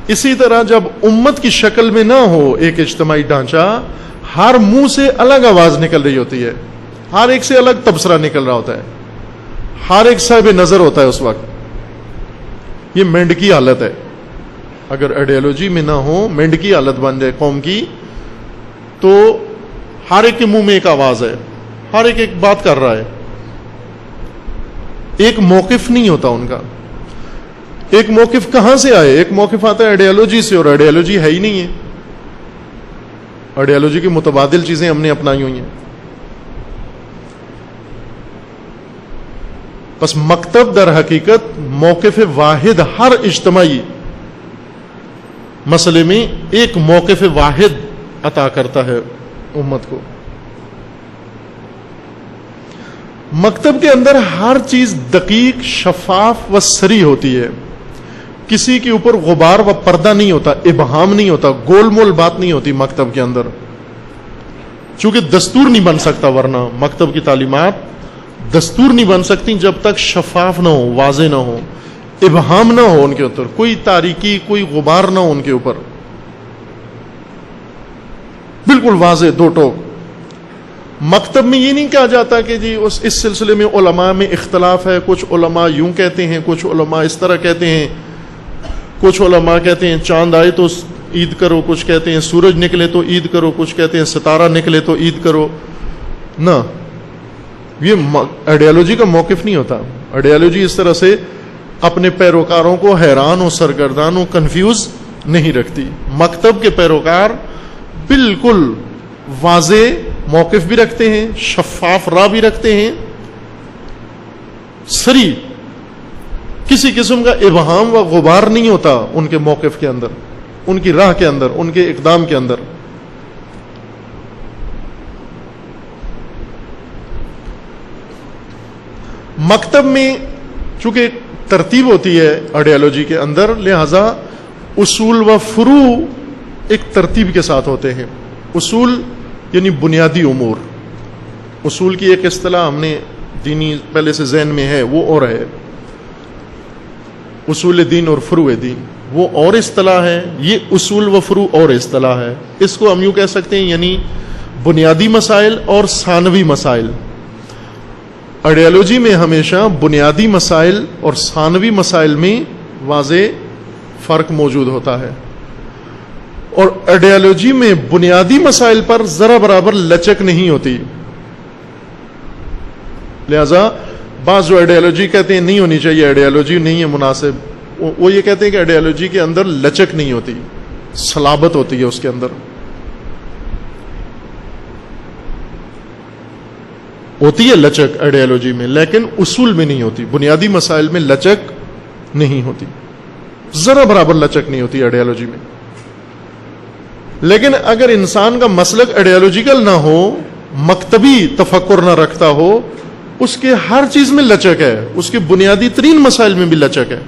اسی طرح جب امت کی شکل میں نہ ہو ایک اجتماعی ڈھانچہ، ہر منہ سے الگ آواز نکل رہی ہوتی ہے، ہر ایک سے الگ تبصرہ نکل رہا ہوتا ہے، ہر ایک صاحب نظر ہوتا ہے اس وقت. یہ مینڈکی حالت ہے. اگر آئیڈیالوجی میں نہ ہو، مینڈکی حالت بن جائے قوم کی، تو ہر ایک کے منہ میں ایک آواز ہے، ہر ایک بات کر رہا ہے. ایک موقف نہیں ہوتا ان کا. ایک موقف کہاں سے آئے؟ ایک موقف آتا ہے آئیڈیالوجی سے، اور آئیڈیالوجی ہے ہی نہیں ہے. آئیڈیالوجی کی متبادل چیزیں ہم نے اپنائی ہوئی ہیں. بس مکتب در حقیقت موقف واحد، ہر اجتماعی مسئلے میں ایک موقف واحد عطا کرتا ہے امت کو. مکتب کے اندر ہر چیز دقیق، شفاف و صریح ہوتی ہے. کسی کے اوپر غبار و پردہ نہیں ہوتا، ابہام نہیں ہوتا، گول مول بات نہیں ہوتی مکتب کے اندر. چونکہ دستور نہیں بن سکتا، ورنہ مکتب کی تعلیمات دستور نہیں بن سکتی جب تک شفاف نہ ہو، واضح نہ ہو، ابہام نہ ہو ان کے اوپر، کوئی تاریکی، کوئی غبار نہ ہو ان کے اوپر، بالکل واضح دو ٹوک. مکتب میں یہ نہیں کہا جاتا کہ جی اس سلسلے میں علماء میں اختلاف ہے، کچھ علماء یوں کہتے ہیں، کچھ علماء اس طرح کہتے ہیں، کچھ علماء کہتے ہیں چاند آئے تو عید کرو، کچھ کہتے ہیں سورج نکلے تو عید کرو، کچھ کہتے ہیں ستارہ نکلے تو عید کرو. نہ، یہ آئیڈیالوجی کا موقف نہیں ہوتا. آئیڈیالوجی اس طرح سے اپنے پیروکاروں کو حیران و سرگردان و کنفیوز نہیں رکھتی. مکتب کے پیروکار بالکل واضح موقف بھی رکھتے ہیں، شفاف راہ بھی رکھتے ہیں، صریح، کسی قسم کا ابہام و غبار نہیں ہوتا ان کے موقف کے اندر. ان کی راہ کے اندر، ان کے اقدام کے اندر. مکتب میں چونکہ ترتیب ہوتی ہے آئیڈیالوجی کے اندر، لہذا اصول و فروع ایک ترتیب کے ساتھ ہوتے ہیں. اصول یعنی بنیادی امور. اصول کی ایک اصطلاح ہم نے دینی پہلے سے ذہن میں ہے، وہ اور ہے. اصول دین اور فروع دین وہ اور اصطلاح ہے، یہ اصول و فروع اور اصطلاح ہے. اس کو ہم یوں کہہ سکتے ہیں، یعنی بنیادی مسائل اور ثانوی مسائل. آئیڈیالوجی میں ہمیشہ بنیادی مسائل اور ثانوی مسائل میں واضح فرق موجود ہوتا ہے، اور آئیڈیالوجی میں بنیادی مسائل پر ذرا برابر لچک نہیں ہوتی. لہذا بعض جو آئیڈیالوجی کہتے ہیں نہیں ہونی چاہیے، آئیڈیالوجی نہیں ہے مناسب، وہ یہ کہتے ہیں کہ آئیڈیالوجی کے اندر لچک نہیں ہوتی، صلابت ہوتی ہے اس کے اندر. ہوتی ہے لچک آئیڈیالوجی میں، لیکن اصول میں نہیں ہوتی. بنیادی مسائل میں لچک نہیں ہوتی، ذرا برابر لچک نہیں ہوتی آئیڈیالوجی میں. لیکن اگر انسان کا مسلک آئیڈیالوجیکل نہ ہو، مکتبی تفکر نہ رکھتا ہو، اس کے ہر چیز میں لچک ہے، اس کے بنیادی ترین مسائل میں بھی لچک ہے.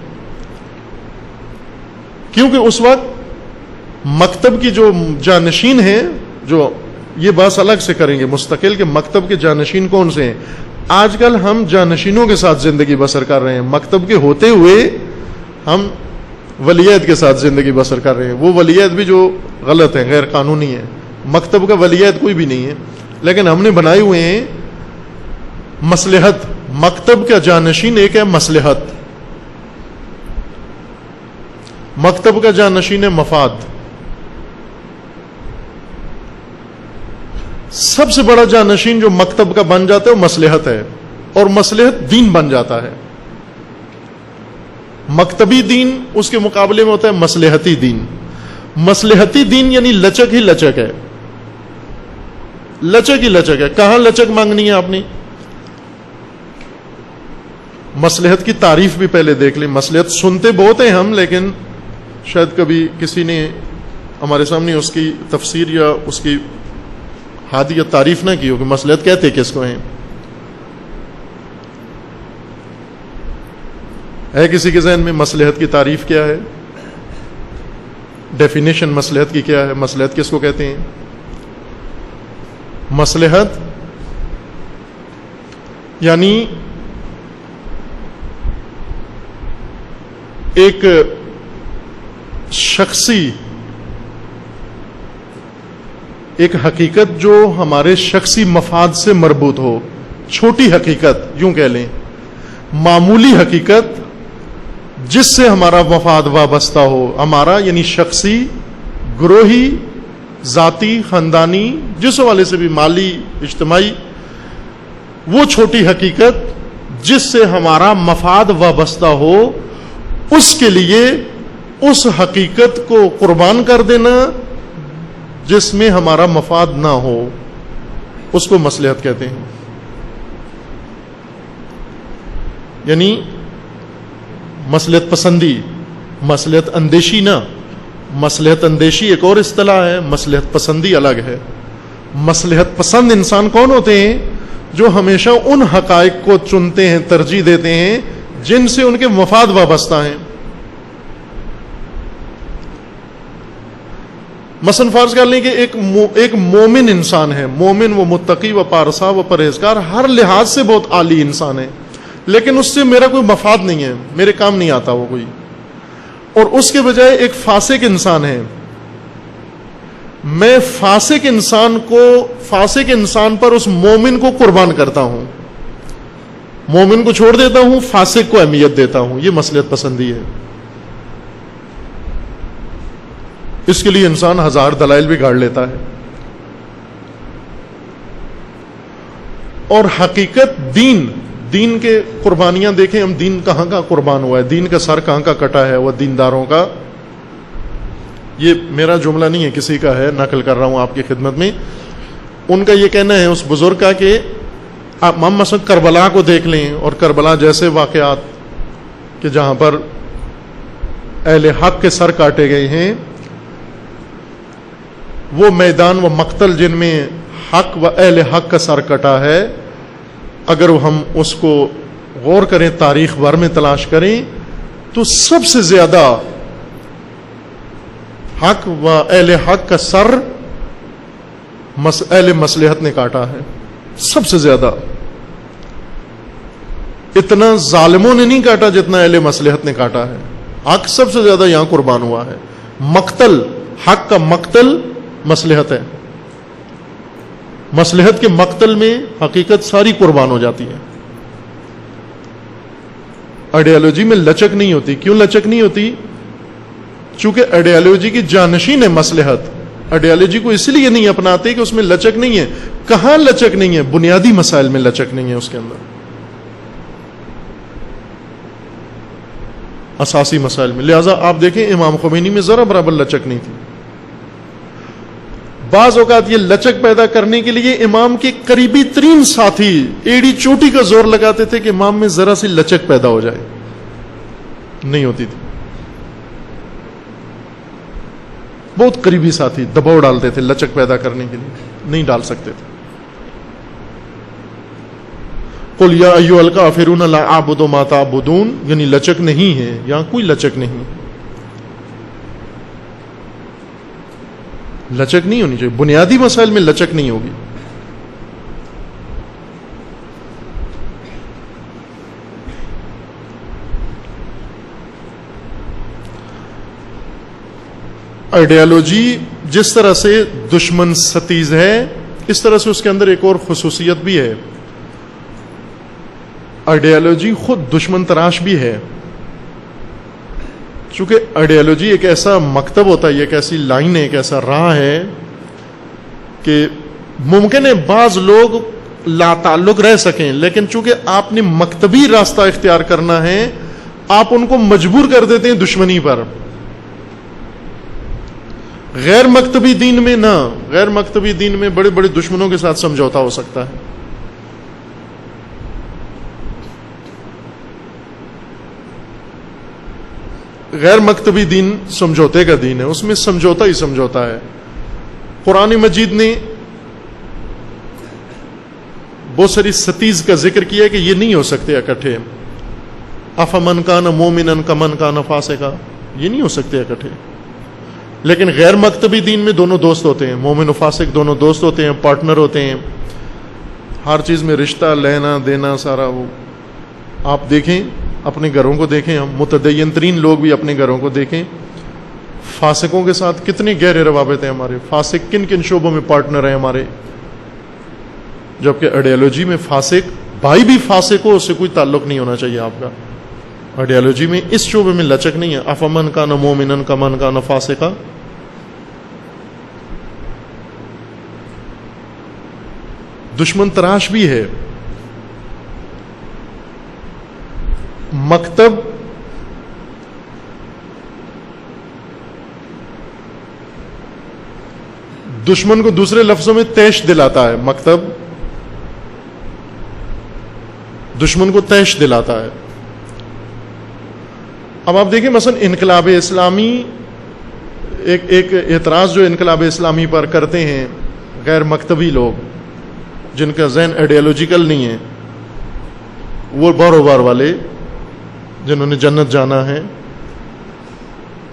کیونکہ اس وقت مکتب کی جو جانشین ہیں، جو یہ بات الگ سے کریں گے مستقل کہ مکتب کے جانشین کون سے ہیں. آج کل ہم جانشینوں کے ساتھ زندگی بسر کر رہے ہیں، مکتب کے ہوتے ہوئے ہم ولیعہد کے ساتھ زندگی بسر کر رہے ہیں. وہ ولیعہد بھی جو غلط ہیں، غیر قانونی ہیں. مکتب کا ولیعہد کوئی بھی نہیں ہے، لیکن ہم نے بنائے ہوئے ہیں مصلحت. مکتب کا جانشین ایک ہے مصلحت، مکتب کا جانشین ہے مفاد. سب سے بڑا جانشین جو مکتب کا بن جاتا ہے وہ مصلحت ہے، اور مصلحت دین بن جاتا ہے. مکتبی دین اس کے مقابلے میں ہوتا ہے مصلحتی دین. مصلحتی دین یعنی لچک ہی لچک ہے، لچک ہی لچک ہے. کہاں لچک مانگنی ہے آپ نے؟ مصلحت کی تعریف بھی پہلے دیکھ لیں. مصلحت سنتے بہت ہیں ہم، لیکن شاید کبھی کسی نے ہمارے سامنے اس کی تفسیر یا اس کی حد یا تعریف نہ کی ہو کہ مصلحت کہتے کس کو ہیں. ہے کسی کے ذہن میں مصلحت کی تعریف کیا ہے؟ ڈیفینیشن مصلحت کی کیا ہے؟ مصلحت کس کو کہتے ہیں؟ مصلحت یعنی ایک شخصی، ایک حقیقت جو ہمارے شخصی مفاد سے مربوط ہو. چھوٹی حقیقت یوں کہہ لیں، معمولی حقیقت جس سے ہمارا مفاد وابستہ ہو. ہمارا یعنی شخصی، گروہی، ذاتی، خاندانی، جس حوالے سے بھی، مالی، اجتماعی، وہ چھوٹی حقیقت جس سے ہمارا مفاد وابستہ ہو، اس کے لیے اس حقیقت کو قربان کر دینا جس میں ہمارا مفاد نہ ہو، اس کو مصلحت کہتے ہیں. یعنی مصلحت پسندی، مصلحت اندیشی نہ. مصلحت اندیشی ایک اور اصطلاح ہے، مصلحت پسندی الگ ہے. مصلحت پسند انسان کون ہوتے ہیں؟ جو ہمیشہ ان حقائق کو چنتے ہیں، ترجیح دیتے ہیں جن سے ان کے مفاد وابستہ ہیں. مثلا فرض کر لیں کہ ایک مومن انسان ہے. مومن وہ متقی و پارسا و پرہیزگار، ہر لحاظ سے بہت عالی انسان ہے، لیکن اس سے میرا کوئی مفاد نہیں ہے، میرے کام نہیں آتا وہ کوئی. اور اس کے بجائے ایک فاسق انسان ہے. میں فاسق انسان پر اس مومن کو قربان کرتا ہوں، مومن کو چھوڑ دیتا ہوں، فاسق کو اہمیت دیتا ہوں. یہ مصلحت پسندی ہے. اس کے لیے انسان ہزار دلائل بھی گاڑ لیتا ہے. اور حقیقت دین کے قربانیاں دیکھیں ہم، دین کہاں کا قربان ہوا ہے، دین کا سر کہاں کا کٹا ہے، وہ دینداروں کا. یہ میرا جملہ نہیں ہے، کسی کا ہے، نقل کر رہا ہوں آپ کی خدمت میں. ان کا یہ کہنا ہے اس بزرگ کا کہ ہم مثلا کربلا کو دیکھ لیں، اور کربلا جیسے واقعات کہ جہاں پر اہل حق کے سر کاٹے گئے ہیں، وہ میدان و مقتل جن میں حق و اہل حق کا سر کٹا ہے، اگر ہم اس کو غور کریں، تاریخ بھر میں تلاش کریں، تو سب سے زیادہ حق و اہل حق کا سر اہل مصلحت نے کاٹا ہے، سب سے زیادہ۔ اتنا ظالموں نے نہیں کاٹا جتنا اہل مصلحت نے کاٹا ہے۔ حق سب سے زیادہ یہاں قربان ہوا ہے۔ مقتل، حق کا مقتل مصلحت ہے، مصلحت کے مقتل میں حقیقت ساری قربان ہو جاتی ہے۔ آئیڈیالوجی میں لچک نہیں ہوتی۔ کیوں لچک نہیں ہوتی؟ چونکہ آئیڈیالوجی کی جانشین ہے مصلحت۔ آئیڈیالوجی کو اس لیے نہیں اپناتے کہ اس میں لچک نہیں ہے۔ کہاں لچک نہیں ہے؟ بنیادی مسائل میں لچک نہیں ہے اس کے اندر، اساسی مسائل میں۔ لہٰذا آپ دیکھیں امام خمینی میں ذرا برابر لچک نہیں تھی۔ بعض اوقات یہ لچک پیدا کرنے کے لیے امام کے قریبی ترین ساتھی ایڑی چوٹی کا زور لگاتے تھے کہ امام میں ذرا سی لچک پیدا ہو جائے، نہیں ہوتی تھی۔ بہت قریبی ساتھی دباؤ ڈالتے تھے لچک پیدا کرنے کے لیے، نہیں ڈال سکتے تھے۔ قل یا ایھا الکافرون لا اعبد ما تعبدون، یعنی لچک نہیں ہے، یہاں کوئی لچک نہیں، لچک نہیں ہونی چاہیے۔ بنیادی مسائل میں لچک نہیں ہوگی۔ آئیڈیالوجی جس طرح سے دشمن ستیز ہے، اس طرح سے اس کے اندر ایک اور خصوصیت بھی ہے۔ آئیڈیالوجی خود دشمن تراش بھی ہے، چونکہ آئیڈیالوجی ایک ایسا مکتب ہوتا ہے، ایک ایسی لائن ہے، ایک ایسا راہ ہے کہ ممکن ہے بعض لوگ لا تعلق رہ سکیں، لیکن چونکہ آپ نے مکتبی راستہ اختیار کرنا ہے، آپ ان کو مجبور کر دیتے ہیں دشمنی پر۔ غیر مکتبی دین میں نہ، غیر مکتبی دین میں بڑے بڑے دشمنوں کے ساتھ سمجھوتا ہو سکتا ہے۔ غیر مکتبی دین سمجھوتے کا دین ہے، اس میں سمجھوتا ہی سمجھوتا ہے۔ قرآن مجید نے بہت ساری ستیز کا ذکر کیا ہے کہ یہ نہیں ہو سکتے اکٹھے۔ افمن کان مومنا کمن کان فاسقا، یہ نہیں ہو سکتے اکٹھے۔ لیکن غیر مکتبی دین میں دونوں دوست ہوتے ہیں، مومن و فاسق دونوں دوست ہوتے ہیں، پارٹنر ہوتے ہیں، ہر چیز میں رشتہ لینا دینا سارا۔ وہ آپ دیکھیں، اپنے گھروں کو دیکھیں، ہم متدین ترین لوگ بھی اپنے گھروں کو دیکھیں، فاسقوں کے ساتھ کتنے گہرے روابط ہیں ہمارے۔ فاسق کن کن شعبوں میں پارٹنر ہیں ہمارے، جبکہ آئیڈیالوجی میں فاسق بھائی بھی فاسق ہو، اس سے کوئی تعلق نہیں ہونا چاہیے آپ کا۔ آئیڈیالوجی میں اس شعبے میں لچک نہیں ہے۔ افمن کان مومنا کمن کان فاسقا۔ دشمن تراش بھی ہے۔ مکتب دشمن کو دوسرے لفظوں میں تیش دلاتا ہے، مکتب دشمن کو تیش دلاتا ہے۔ اب آپ دیکھیں مثلا انقلاب اسلامی، ایک اعتراض جو انقلاب اسلامی پر کرتے ہیں غیر مکتبی لوگ جن کا ذہن آئیڈیالوجیکل نہیں ہے، وہ باروبار والے جنہوں نے جنت جانا ہے،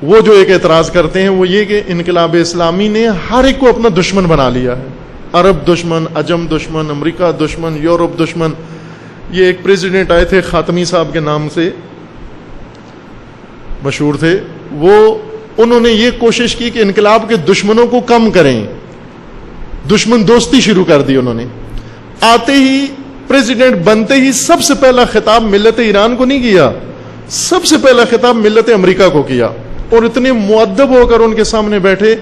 وہ جو ایک اعتراض کرتے ہیں وہ یہ کہ انقلاب اسلامی نے ہر ایک کو اپنا دشمن بنا لیا ہے۔ عرب دشمن، عجم دشمن، امریکہ دشمن، یورپ دشمن۔ یہ ایک پریزیڈنٹ آئے تھے خاتمی صاحب کے نام سے مشہور تھے، انہوں نے یہ کوشش کی کہ انقلاب کے دشمنوں کو کم کریں، دشمن دوستی شروع کر دی انہوں نے۔ آتے ہی پریزیڈنٹ بنتے ہی سب سے پہلا خطاب ملت ایران کو نہیں کیا، سب سے پہلا خطاب ملت امریکہ کو کیا، اور اتنے مؤدب ہو کر ان کے سامنے بیٹھے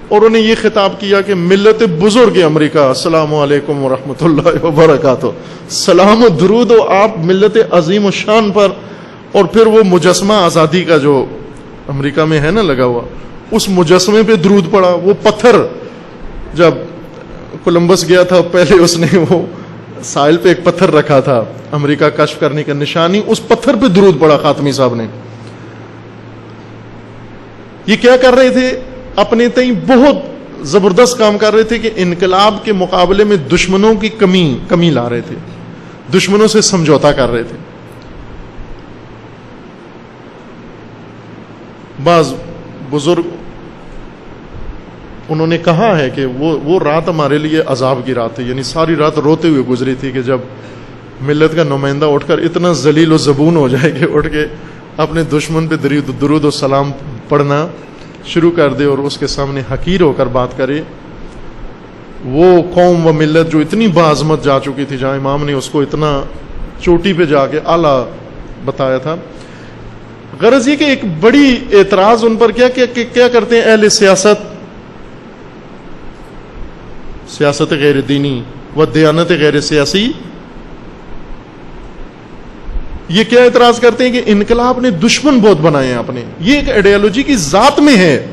اور انہیں یہ خطاب کیا کہ ملت بزرگ امریکہ، السلام علیکم ورحمۃ اللہ وبرکاتہ، سلام و درود ہو آپ ملت عظیم و شان پر۔ اور پھر وہ مجسمہ آزادی کا جو امریکہ میں ہے نا لگا ہوا، اس مجسمے پہ درود پڑا۔ وہ پتھر جب کولمبس گیا تھا پہلے اس نے وہ ساحل پہ ایک پتھر رکھا تھا امریکہ کشف کرنے کا نشانی، اس پتھر پہ درود پڑا خاتمی صاحب نے۔ یہ کیا کر رہے تھے؟ اپنے تئیں بہت زبردست کام کر رہے تھے کہ انقلاب کے مقابلے میں دشمنوں کی کمی لا رہے تھے، دشمنوں سے سمجھوتا کر رہے تھے. بعض بزرگ انہوں نے کہا ہے کہ وہ رات ہمارے لیے عذاب کی رات تھی، یعنی ساری رات روتے ہوئے گزری تھی کہ جب ملت کا نمائندہ اٹھ کر اتنا ذلیل و زبون ہو جائے کہ اٹھ کے اپنے دشمن پہ درود و سلام پڑھنا شروع کر دے اور اس کے سامنے حقیر ہو کر بات کرے. وہ قوم و ملت جو اتنی باعظمت جا چکی تھی، جہاں امام نے اس کو اتنا چوٹی پہ جا کے اعلیٰ بتایا تھا. غرض یہ کہ ایک بڑی اعتراض ان پر کیا کرتے ہیں اہل سیاست غیر دینی و دیانت غیر سیاسی. یہ کیا اعتراض کرتے ہیں کہ انقلاب نے دشمن بہت بنائے ہیں اپنے، یہ ایک آئیڈیالوجی کی ذات میں ہے.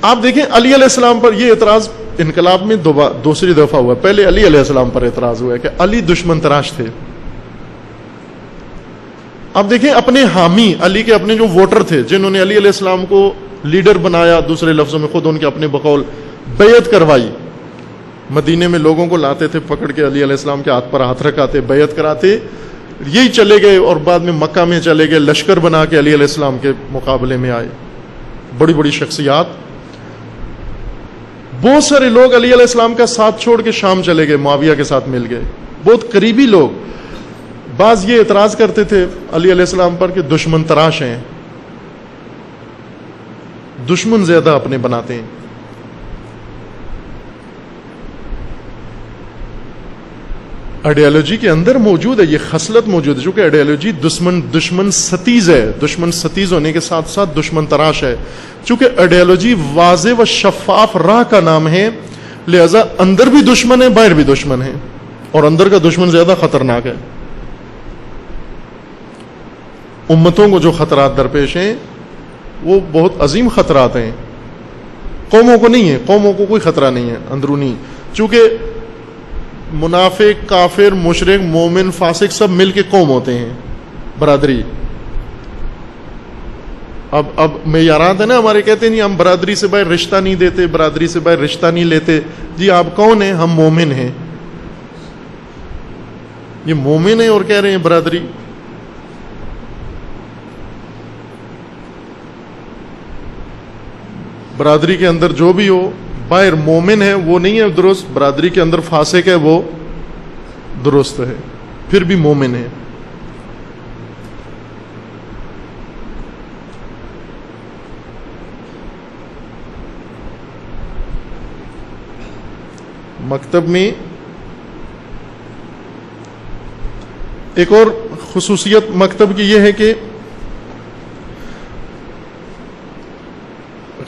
آپ دیکھیں علی علیہ السلام پر یہ اعتراض انقلاب میں دوسری دفعہ ہوا. پہلے علی علیہ السلام پر اعتراض ہوا ہے کہ علی دشمن تراش تھے. اب دیکھیں اپنے حامی علی کے اپنے جو ووٹر تھے جنہوں نے علی علیہ السلام کو لیڈر بنایا، دوسرے لفظوں میں خود ان کے اپنے بقول بیعت کروائی. مدینے میں لوگوں کو لاتے تھے پکڑ کے، علی علیہ السلام کے ہاتھ پر ہاتھ رکھاتے، بیعت کراتے، یہی چلے گئے اور بعد میں مکہ میں چلے گئے، لشکر بنا کے علی علیہ السلام کے مقابلے میں آئے. بڑی بڑی شخصیات، بہت سارے لوگ علی علیہ السلام کا ساتھ چھوڑ کے شام چلے گئے، معاویہ کے ساتھ مل گئے، بہت قریبی لوگ. بعض یہ اعتراض کرتے تھے علی علیہ السلام پر کہ دشمن تراش ہیں، دشمن زیادہ اپنے بناتے ہیں. آئیڈیالوجی کے اندر موجود ہے، یہ خصلت موجود ہے، چونکہ آئیڈیالوجی دشمن ستیز ہے، دشمن ستیز ہونے کے ساتھ ساتھ دشمن تراش ہے. چونکہ آئیڈیالوجی واضح و شفاف راہ کا نام ہے، لہذا اندر بھی دشمن ہے، باہر بھی دشمن ہے، اور اندر کا دشمن زیادہ خطرناک ہے. امتوں کو جو خطرات درپیش ہیں وہ بہت عظیم خطرات ہیں. قوموں کو نہیں ہے، قوموں کو کوئی خطرہ نہیں ہے اندرونی، چونکہ منافق، کافر، مشرک، مومن، فاسق سب مل کے قوم ہوتے ہیں، برادری. اب معیارات ہیں نا ہمارے، کہتے ہیں نہیں ہم برادری سے باہر رشتہ نہیں دیتے، برادری سے باہر رشتہ نہیں لیتے. جی آپ کون ہیں؟ ہم مومن ہیں. یہ مومن ہیں اور کہہ رہے ہیں برادری. برادری کے اندر جو بھی ہو، باہر مومن ہے وہ نہیں ہے درست، برادری کے اندر فاسق ہے وہ درست ہے، پھر بھی مومن ہے. مکتب میں ایک اور خصوصیت مکتب کی یہ ہے کہ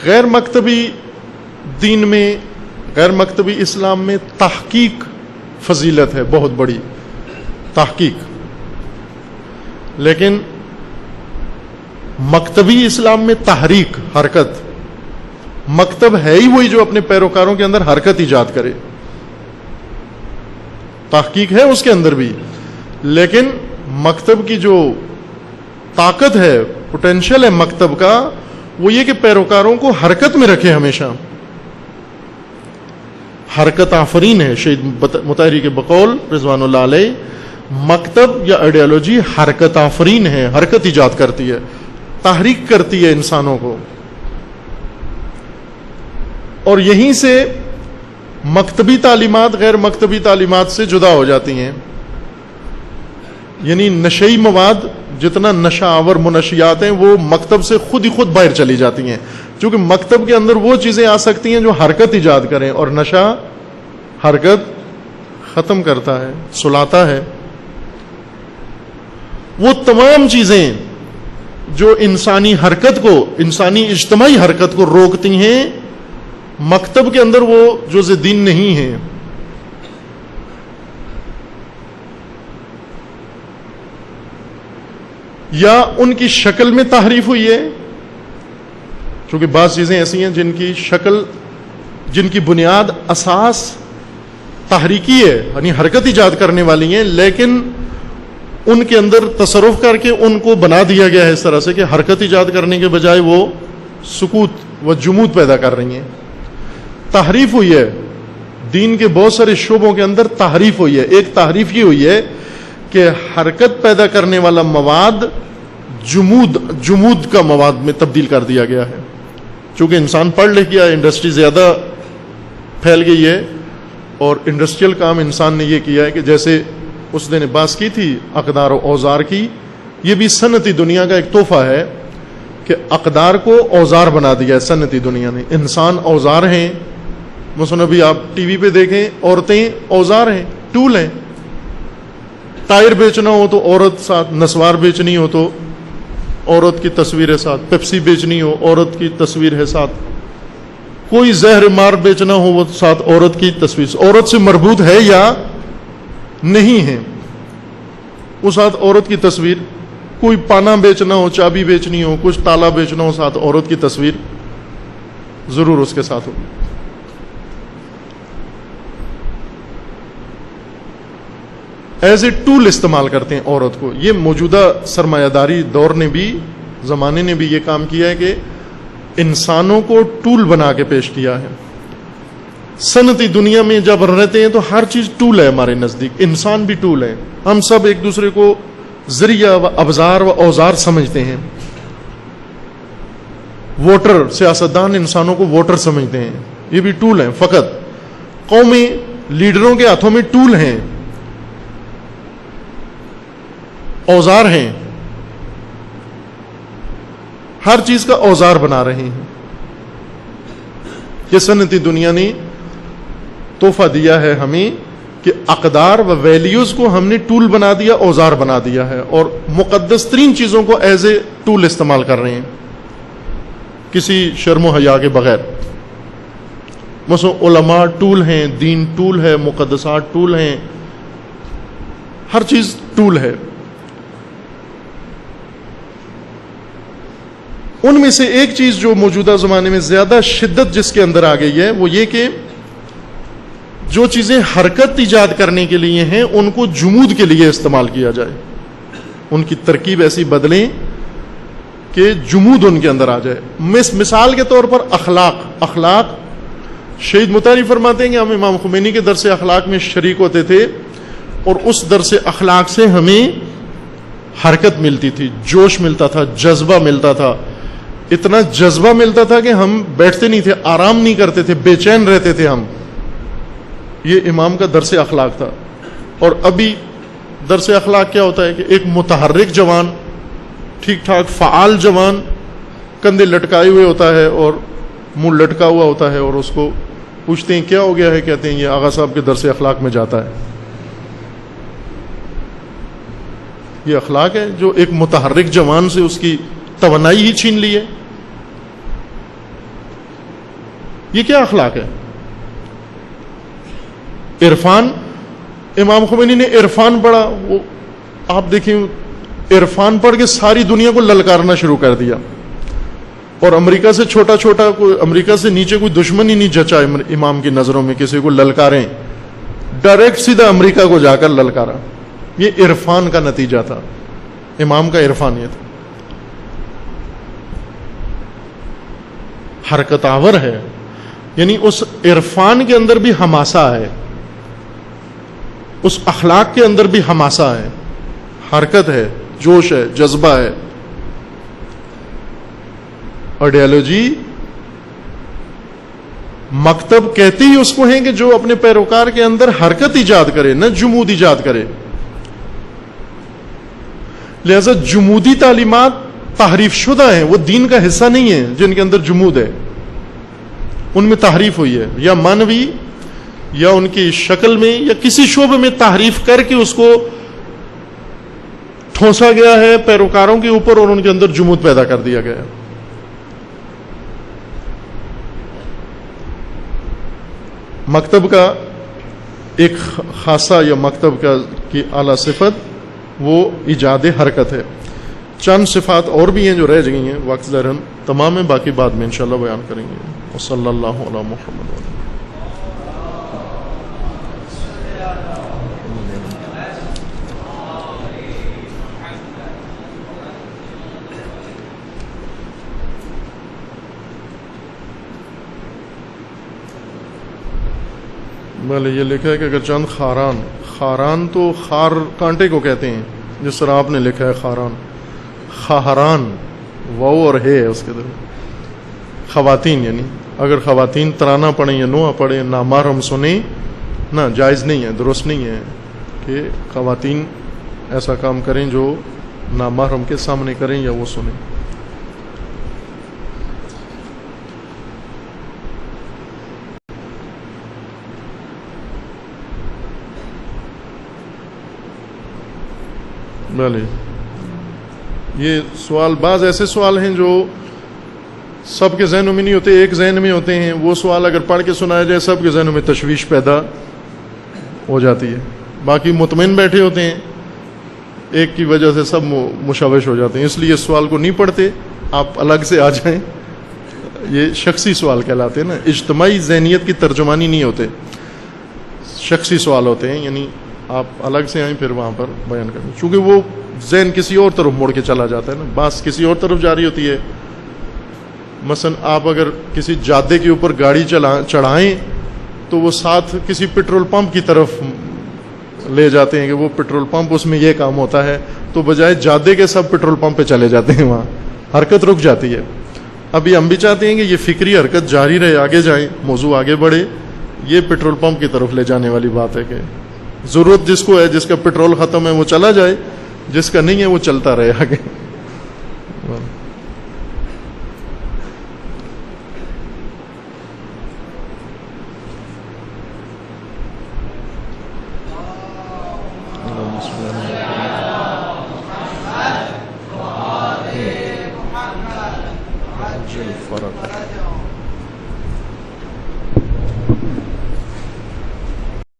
غیر مکتبی دین میں، غیر مکتبی اسلام میں تحقیق فضیلت ہے، بہت بڑی تحقیق. لیکن مکتبی اسلام میں تحریک، حرکت. مکتب ہے ہی وہی جو اپنے پیروکاروں کے اندر حرکت ایجاد کرے. تحقیق ہے اس کے اندر بھی، لیکن مکتب کی جو طاقت ہے، پوٹینشل ہے مکتب کا، وہ یہ کہ پیروکاروں کو حرکت میں رکھے. ہمیشہ حرکت آفرین ہے. شہید مطہری کے بقول رضوان اللہ علیہ، مکتب یا آئیڈیالوجی حرکت آفرین ہے، حرکت ایجاد کرتی ہے، تحریک کرتی ہے انسانوں کو. اور یہیں سے مکتبی تعلیمات غیر مکتبی تعلیمات سے جدا ہو جاتی ہیں. یعنی نشئی مواد، جتنا نشہ آور منشیات ہیں، وہ مکتب سے خود ہی خود باہر چلی جاتی ہیں، چونکہ مکتب کے اندر وہ چیزیں آ سکتی ہیں جو حرکت ایجاد کریں، اور نشہ حرکت ختم کرتا ہے، سلاتا ہے. وہ تمام چیزیں جو انسانی حرکت کو، انسانی اجتماعی حرکت کو روکتی ہیں، مکتب کے اندر وہ جزء دین نہیں ہیں. یا ان کی شکل میں تحریف ہوئی ہے، کیونکہ بعض چیزیں ایسی ہیں جن کی شکل، جن کی بنیاد، اساس تحریکی ہے، یعنی حرکت ایجاد کرنے والی ہیں، لیکن ان کے اندر تصرف کر کے ان کو بنا دیا گیا ہے اس طرح سے کہ حرکت ایجاد کرنے کے بجائے وہ سکوت وہ جمود پیدا کر رہی ہیں. تحریف ہوئی ہے دین کے بہت سارے شعبوں کے اندر، تحریف ہوئی ہے. ایک تحریف یہ ہوئی ہے کہ حرکت پیدا کرنے والا مواد جمود کا مواد میں تبدیل کر دیا گیا ہے. چونکہ انسان پڑھ لکھ گیا، انڈسٹری زیادہ پھیل گئی ہے، اور انڈسٹریل کام انسان نے یہ کیا ہے کہ جیسے اس دن بات کی تھی اقدار و اوزار کی، یہ بھی صنعتی دنیا کا ایک تحفہ ہے کہ اقدار کو اوزار بنا دیا ہے صنعتی دنیا نے. انسان اوزار ہیں. مثلا ابھی آپ ٹی وی پہ دیکھیں، عورتیں اوزار ہیں، ٹول ہیں. ٹائر بیچنا ہو تو عورت ساتھ، نسوار بیچنی ہو تو عورت کی تصویر ہے ساتھ، پیپسی بیچنی ہو عورت کی تصویر ہے ساتھ، کوئی زہر مار بیچنا ہو وہ ساتھ عورت کی تصویر. عورت سے مربوط ہے یا نہیں ہے وہ ساتھ عورت کی تصویر. کوئی پانا بیچنا ہو، چابی بیچنی ہو، کچھ تالا بیچنا ہو، ساتھ عورت کی تصویر ضرور اس کے ساتھ ہوگی. ایز اے ٹول استعمال کرتے ہیں عورت کو. یہ موجودہ سرمایہ داری دور نے بھی، زمانے نے بھی یہ کام کیا ہے کہ انسانوں کو ٹول بنا کے پیش کیا ہے. صنعتی دنیا میں جب رہتے ہیں تو ہر چیز ٹول ہے ہمارے نزدیک. انسان بھی ٹول ہے. ہم سب ایک دوسرے کو ذریعہ و ابزار و اوزار سمجھتے ہیں. ووٹر، سیاستدان انسانوں کو ووٹر سمجھتے ہیں، یہ بھی ٹول ہیں. فقط قومی لیڈروں کے ہاتھوں میں ٹول ہیں، اوزار ہیں، ہر چیز کا اوزار بنا رہے ہیں. یہ صنعتی دنیا نے تحفہ دیا ہے ہمیں کہ اقدار و ویلیوز کو ہم نے ٹول بنا دیا، اوزار بنا دیا ہے، اور مقدس ترین چیزوں کو ایز اے ٹول استعمال کر رہے ہیں کسی شرم و حیا کے بغیر. مثلا علماء ٹول ہیں، دین ٹول ہے، مقدسات ٹول ہیں، ہر چیز ٹول ہے. ان میں سے ایک چیز جو موجودہ زمانے میں زیادہ شدت جس کے اندر آ گئی ہے وہ یہ کہ جو چیزیں حرکت ایجاد کرنے کے لیے ہیں ان کو جمود کے لیے استعمال کیا جائے. ان کی ترکیب ایسی بدلیں کہ جمود ان کے اندر آ جائے. مثال کے طور پر اخلاق شہید مطہری فرماتے ہیں کہ ہم امام خمینی کے درس اخلاق میں شریک ہوتے تھے، اور اس درس اخلاق سے ہمیں حرکت ملتی تھی، جوش ملتا تھا، جذبہ ملتا تھا. اتنا جذبہ ملتا تھا کہ ہم بیٹھتے نہیں تھے، آرام نہیں کرتے تھے، بے چین رہتے تھے ہم. یہ امام کا درس اخلاق تھا. اور ابھی درس اخلاق کیا ہوتا ہے کہ ایک متحرک جوان، ٹھیک ٹھاک فعال جوان کندھے لٹکائے ہوئے ہوتا ہے اور منہ لٹکا ہوا ہوتا ہے، اور اس کو پوچھتے ہیں کیا ہو گیا ہے، کہتے ہیں یہ آغا صاحب کے درس اخلاق میں جاتا ہے. یہ اخلاق ہے جو ایک متحرک جوان سے اس کی توانائی ہی چھین لی ہے. یہ کیا اخلاق ہے؟ عرفان، امام خمینی نے عرفان پڑھا. وہ آپ دیکھیں عرفان پڑھ کے ساری دنیا کو للکارنا شروع کر دیا، اور امریکہ سے چھوٹا کوئی، امریکہ سے نیچے کوئی دشمن ہی نہیں جچا امام کی نظروں میں کسی کو للکاریں. ڈائریکٹ سیدھا امریکہ کو جا کر للکارا. یہ عرفان کا نتیجہ تھا، امام کا عرفان یہ تھا. حرکت آور ہے، یعنی اس عرفان کے اندر بھی حماسہ ہے، اس اخلاق کے اندر بھی حماسہ ہے، حرکت ہے، جوش ہے، جذبہ ہے. آئیڈیالوجی مکتب کہتے ہی اس کو ہیں کہ جو اپنے پیروکار کے اندر حرکت ایجاد کرے، نہ جمود ایجاد کرے. لہذا جمودی تعلیمات تحریف شدہ ہیں، وہ دین کا حصہ نہیں ہیں. جن کے اندر جمود ہے ان میں تحریف ہوئی ہے، یا مانوی یا ان کی شکل میں یا کسی شعبے میں تحریف کر کے اس کو ٹھونسا گیا ہے پیروکاروں کے اوپر، اور ان کے اندر جمود پیدا کر دیا گیا ہے. مکتب کا ایک خاصہ یا مکتب کا کی اعلیٰ صفت وہ ایجاد حرکت ہے. چند صفات اور بھی ہیں جو رہ گئی ہیں، وقت ذرن تمام ہے، باقی بعد میں انشاءاللہ بیان کریں گے. وصلی اللہ علی محمد. بھلے یہ لکھا ہے کہ اگر چند خاران تو خار کانٹے کو کہتے ہیں، جس طرح آپ نے لکھا ہے خاہران واو اور ہے اس کے در خواتین، یعنی اگر خواتین ترانہ پڑھیں یا نوحہ پڑھیں نامحرم سنیں نہ، جائز نہیں ہے، درست نہیں ہے کہ خواتین ایسا کام کریں جو نامحرم کے سامنے کریں یا وہ سنیں۔ بھلے یہ سوال، بعض ایسے سوال ہیں جو سب کے ذہنوں میں نہیں ہوتے، ایک ذہن میں ہوتے ہیں، وہ سوال اگر پڑھ کے سنایا جائے سب کے ذہنوں میں تشویش پیدا ہو جاتی ہے، باقی مطمئن بیٹھے ہوتے ہیں، ایک کی وجہ سے سب مشوش ہو جاتے ہیں، اس لیے اس سوال کو نہیں پڑھتے، آپ الگ سے آ جائیں۔ یہ شخصی سوال کہلاتے ہیں نا، اجتماعی ذہنیت کی ترجمانی نہیں ہوتے، شخصی سوال ہوتے ہیں، یعنی آپ الگ سے آئیں پھر وہاں پر بیان کریں، چونکہ وہ ذہن کسی اور طرف مڑ کے چلا جاتا ہے نا، بات کسی اور طرف جاری ہوتی ہے۔ مثلا آپ اگر کسی جادے کے اوپر گاڑی چڑھائیں تو وہ ساتھ کسی پیٹرول پمپ کی طرف لے جاتے ہیں کہ وہ پیٹرول پمپ اس میں یہ کام ہوتا ہے، تو بجائے جادے کے سب پیٹرول پمپ پہ چلے جاتے ہیں، وہاں حرکت رک جاتی ہے۔ ابھی ہم بھی چاہتے ہیں کہ یہ فکری حرکت جاری رہے، آگے جائیں، موضوع آگے بڑھے، یہ پیٹرول پمپ کی طرف لے جانے والی بات ہے کہ ضرورت جس کو ہے، جس کا پیٹرول ختم ہے وہ چلا جائے، جس کا نہیں ہے وہ چلتا رہے آگے۔ فرق